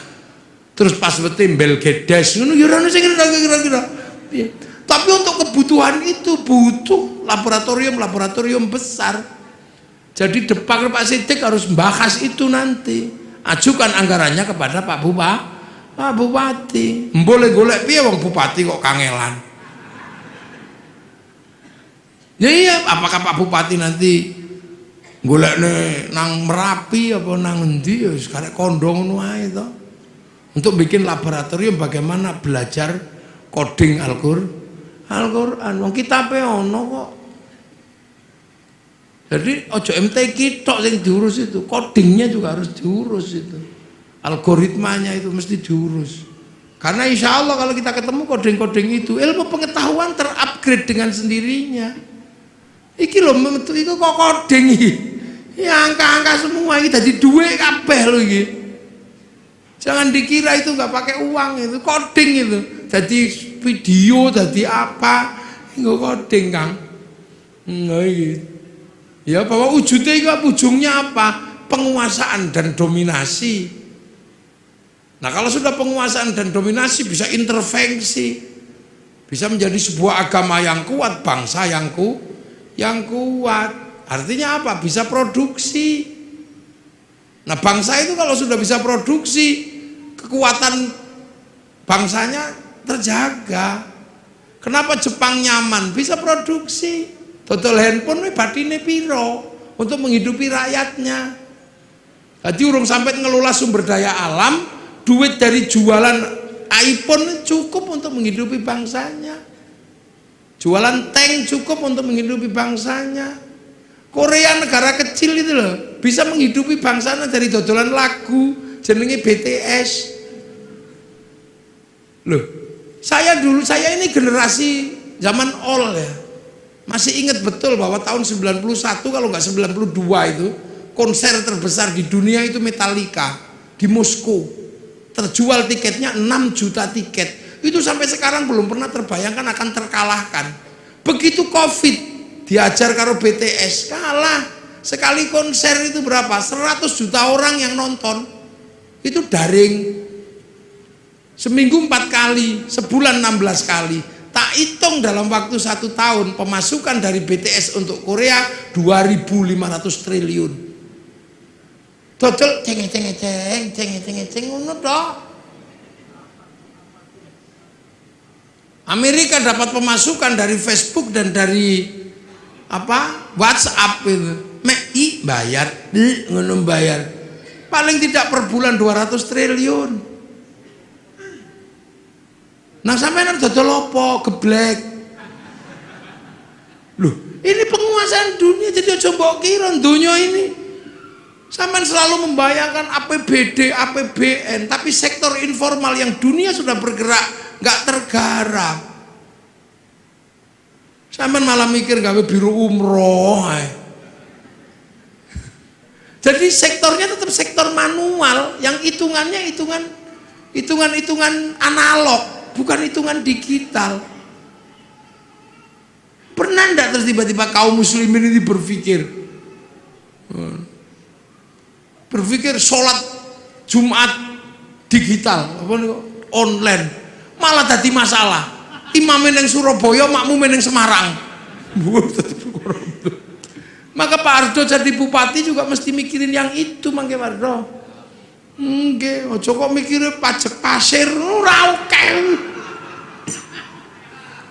Terus pas betim Belgedes ngono ya sing kira-kira. Tapi untuk kebutuhan itu butuh laboratorium besar. Jadi Pak Siddiq harus bahas itu nanti. Ajukan anggarannya kepada Pak Bupati. Boleh golek piye wong bupati kok kangelan. Ya iya, apakah Pak Bupati nanti golekne nang Merapi apa nang endi ya wis karek kondo ngono ae to. Untuk bikin laboratorium bagaimana belajar koding Al-Quran. Wong kitabe ono kok. Jadi ojo MTQ tok sing diurus itu, kodingnya juga harus diurus itu. Algoritmanya itu mesti diurus. Karena insya Allah kalau kita ketemu koding-koding itu, ilmu pengetahuan terupgrade dengan sendirinya. Iki loh, itu kok koding iki. Ya angka-angka semua ini jadi duit kabeh loh iki. Jangan dikira itu nggak pakai uang, itu koding itu. Jadi video, jadi apa? Enggak koding, Kang. Enggak gitu. Ya bahwa wujudnya itu ujungnya apa? Penguasaan dan dominasi. Nah kalau sudah penguasaan dan dominasi bisa intervensi, bisa menjadi sebuah agama yang kuat, bangsa yang kuat. Artinya apa? Bisa produksi. Nah bangsa itu kalau sudah bisa produksi, kekuatan bangsanya terjaga. Kenapa Jepang nyaman? Bisa produksi. Total handphone batine piro untuk menghidupi rakyatnya. Jadi urung sampai ngelola sumber daya alam, duit dari jualan iPhone cukup untuk menghidupi bangsanya. Jualan tank cukup untuk menghidupi bangsanya. Korea negara kecil itu loh, bisa menghidupi bangsanya dari dodolan lagu jenenge BTS. Loh, saya ini generasi zaman all ya. Masih ingat betul bahwa tahun 91 kalau nggak 92 itu konser terbesar di dunia itu Metallica di Moskow. Terjual tiketnya 6 juta tiket. Itu sampai sekarang belum pernah terbayangkan akan terkalahkan. Begitu Covid diajar karo BTS kalah. Sekali konser itu berapa? 100 juta orang yang nonton. Itu daring. Seminggu 4 kali, sebulan 16 kali. Tak hitung dalam waktu 1 tahun pemasukan dari BTS untuk Korea 2.500 triliun. Total ceng ngono toh. Amerika dapat pemasukan dari Facebook dan dari apa? WhatsApp itu. Mek bayar, ngono bayar. Paling tidak per bulan 200 triliun. Nah sampean dodol apa? Geblek. Loh, ini penguasaan dunia, jadi aja mbok kira dunia ini. Sampean selalu membayangkan APBD, APBN, tapi sektor informal yang dunia sudah bergerak nggak tergarap. Sampean malah mikir gawe biru umroh. Jadi sektornya tetap sektor manual, yang hitungannya hitungan analog, bukan hitungan digital. Pernah enggak terus tiba-tiba kaum muslimin ini berpikir sholat Jumat digital, online, malah tadi masalah. Imamin yang Surabaya, makmumin yang Semarang. Maka Pak Ardo jadi bupati juga mesti mikirin yang itu, Mangke Pak Ardo. Nggih, aja kok mikire pajak pasir, ora oke.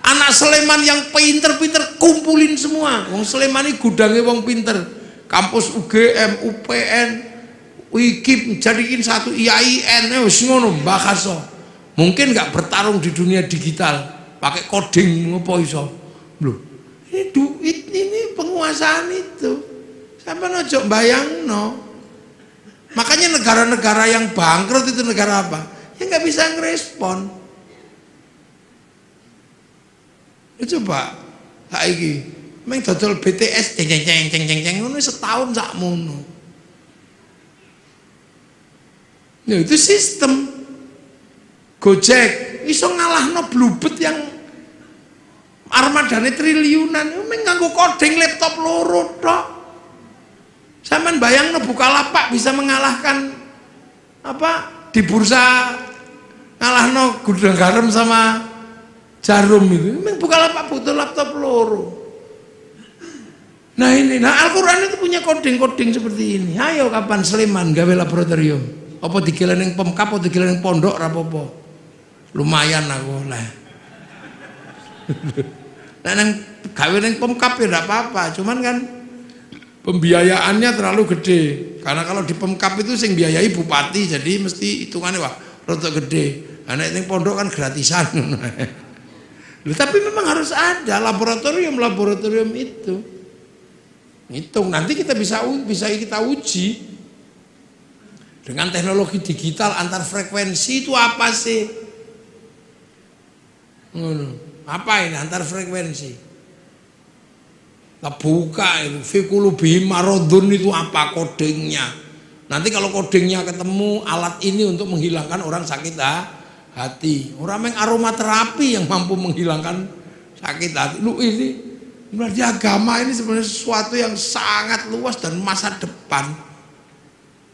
Anak Sleman yang pinter-pinter kumpulin semua. Wong Sleman ini gudangnya wong pinter. Kampus UGM, UPN, UIKIP jadiin satu IAIN, wis ngono bakaso. Mungkin nggak bertarung di dunia digital, pakai coding ngopo iso. Loh, ini duit ini penguasaan itu. Sampai nojo bayangno. Makanya negara-negara yang bangkrut itu negara apa? Ya nggak bisa ngerespon. Coba saiki meng dodol BTS ceng ngono setahun sakmono. Ya itu sistem. Gojek iso ngalahno Bluebird yang armadane triliunan, meng nganggo coding laptop loro tok. Sampeyan bayangno Bukalapak bisa mengalahkan apa di bursa ngalahno gudang garam sama Jarum itu. Memang Bukalapak butuh laptop loro. Nah ini, Al-Quran itu punya coding-coding seperti ini. Ayo kapan Sleman gawe laboratorium? Apa digelar ning Pemkap, apa digelar ning pondok ra apa-apa. Lumayan aku lah. Nah nang gawe ning Pemkap ya enggak apa-apa, cuman kan pembiayaannya terlalu gede. Karena kalau di Pemkap itu sing biayai bupati, jadi mesti hitungannya wah rada gede. Nah ning pondok kan gratisan. Loh, tapi memang harus ada laboratorium itu. Hitung nanti kita bisa kita uji dengan teknologi digital antar frekuensi itu apa sih? Apa ini antar frekuensi? Kita buka itu Fikulubi Marodun itu apa kodingnya? Nanti kalau kodingnya ketemu alat ini untuk menghilangkan orang sakit hati. Orang yang aromaterapi yang mampu menghilangkan sakit hati. Lu ini berarti agama ini sebenarnya sesuatu yang sangat luas dan masa depan.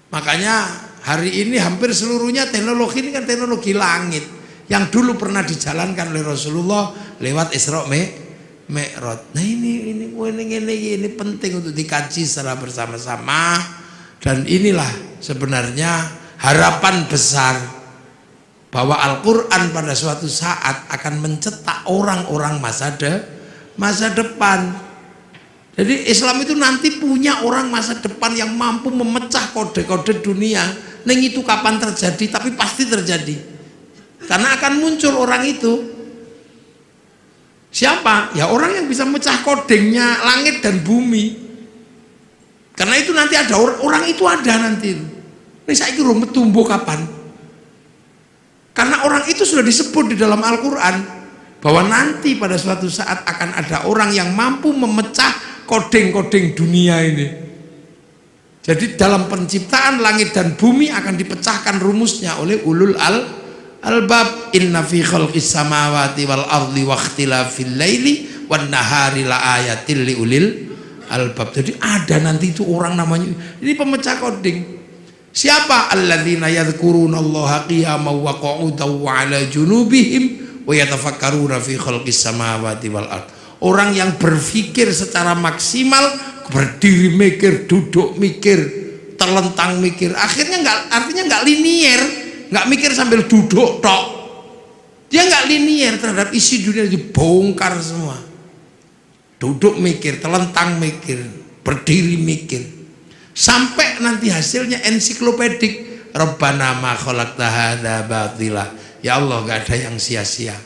Makanya hari ini hampir seluruhnya teknologi ini kan teknologi langit yang dulu pernah dijalankan oleh Rasulullah lewat Isra Mi'raj. Nah ini penting untuk dikaji secara bersama-sama, dan inilah sebenarnya harapan besar bahwa Al-Quran pada suatu saat akan mencetak orang-orang masa depan. Jadi Islam itu nanti punya orang masa depan yang mampu memecah kode-kode dunia. Neng itu kapan terjadi, tapi pasti terjadi. Karena akan muncul orang itu. Siapa? Ya orang yang bisa mecah kodengnya langit dan bumi. Karena itu nanti ada orang itu ada nanti. Ini saya kira tumbuh kapan? Karena orang itu sudah disebut di dalam Al-Quran bahwa nanti pada suatu saat akan ada orang yang mampu memecah koding-koding dunia ini. Jadi dalam penciptaan langit dan bumi akan dipecahkan rumusnya oleh ulul albab. Inna fi khalqis samawati wal ardi wa ikhtilafil laili wan nahari la ayatil li ulil albab. Jadi ada nanti itu orang namanya ini pemecah koding. Siapa? Alladzina yadhkurunallaha qiyaman wa qu'udan wa 'ala junubihim wa yatafakkaruna fi khalqis samawati wal ard. Orang yang berpikir secara maksimal, berdiri mikir, duduk mikir, terlentang mikir. Artinya nggak linier, nggak mikir sambil duduk tok. Dia nggak linier terhadap isi dunia, dibongkar semua. Duduk mikir, terlentang mikir, berdiri mikir. Sampai nanti hasilnya ensiklopedik. Rabbana ma khalaqta hadza batila. Ya Allah, enggak ada yang sia-sia.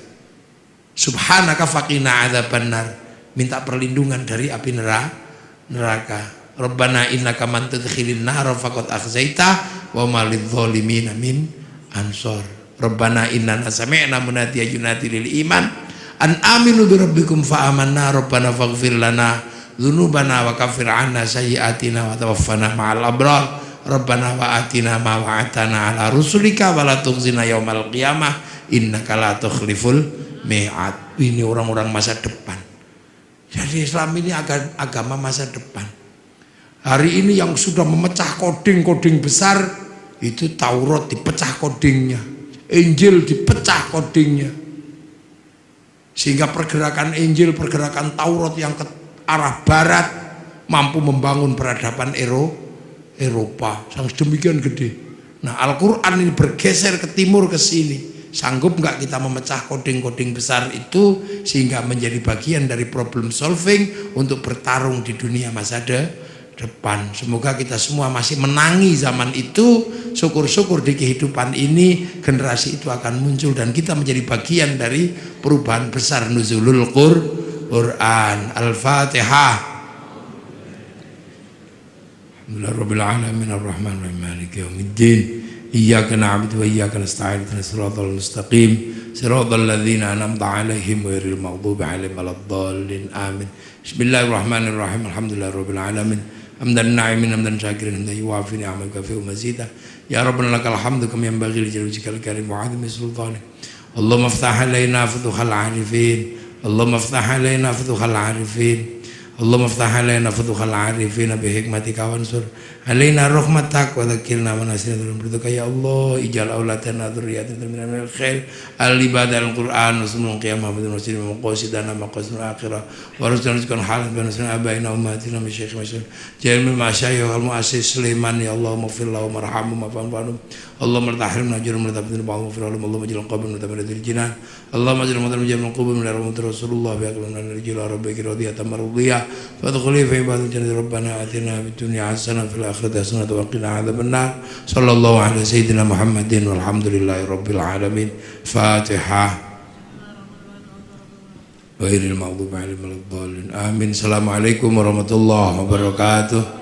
Subhanaka faqina adzabannar. Minta perlindungan dari api neraka. Rabbana innaka man tudkhilin nar faqad akhzaita wa ma lidh-dhalimin min ansor. Rabbana innana sami'na munadiyan yunadi lil iman an aminu bi rabbikum fa amanna rabbana faghfir lana dzunubana wa kaffir 'anna sayyi'atina wa tawaffana ma'al abrar. Rabbana wa atina ma wa'atana 'ala rusulika wa la tukhzina yaumal qiyamah innaka la tukhliful mi'ad. Ini orang-orang masa depan. Jadi Islam ini agama masa depan. Hari ini yang sudah memecah koding-koding besar itu Taurat dipecah kodingnya, Injil dipecah kodingnya. Sehingga pergerakan Injil, pergerakan Taurat yang ke arah barat mampu membangun peradaban Eropa yang sedemikian gede. Nah, Al-Quran ini bergeser ke timur, ke sini. Sanggup nggak kita memecah koding-koding besar itu sehingga menjadi bagian dari problem solving untuk bertarung di dunia masa depan. Semoga kita semua masih menangi zaman itu. Syukur-syukur di kehidupan ini generasi itu akan muncul dan kita menjadi bagian dari perubahan besar nuzulul Quran. Al-Fatihah. Alhamdulillahirabbil alamin arrahmanir rahim maliki yaumiddin. Iyyaka na'budu wa iyyaka nasta'in ihdinas siratal mustaqim siratal ladzina an'amta 'alaihim ghairil maghdubi 'alaihim waladdallin amin. Bismillahirrahmanirrahim. Alhamdulillahirabbil alamin. Hamdan na'imin hamdan syakirin hamdan yuwafi ni'amaka fi mazida. Ya rabbana lakal hamdu kama yanbaghi li jalali wajhikal karim wa 'azimi sultanik. Allahumma iftah 'alaina futuhal 'arifin. Allahumma iftah 'alaina futuhal 'arifin. Allahumma iftah 'alaina futuhal 'arifin bi hikmatika wansur 'alaina rahmatak wa dzakirna wa nasirna berdoa ya Allah ijal auladana dzurriyyatan minal khair al-ibadal Qur'an usmul qiyamah wa muslimin qasidana maqasidul akhirah wa rizqan halan bi nasrina abaina ummatina min syekh masyayikh jamil masyayikh al muassis Sulaiman ya Allah maghfir lahu marhamhu ma'fanfa'hum Allahumma tahrimna ajrun min tabdil ba'd maghfir lahum Allahumma ij'al qabrana tabaradil jinan Allahumma ij'al madran min qubur min rahmatir Rasulullah bi aqlana rijal rabbika radiyatan mardiyah fadkhuli fi ibadati jannati rabbana atina fid dunya hasanah fil akhirati hasanah wa qina adzabannar sallallahu alaihi sayyidina Muhammadin walhamdulillahi rabbil alamin. Fatihah. Ghairil maghdubi alaihim waladdallin. Amin. Assalamualaikum warahmatullahi wabarakatuh.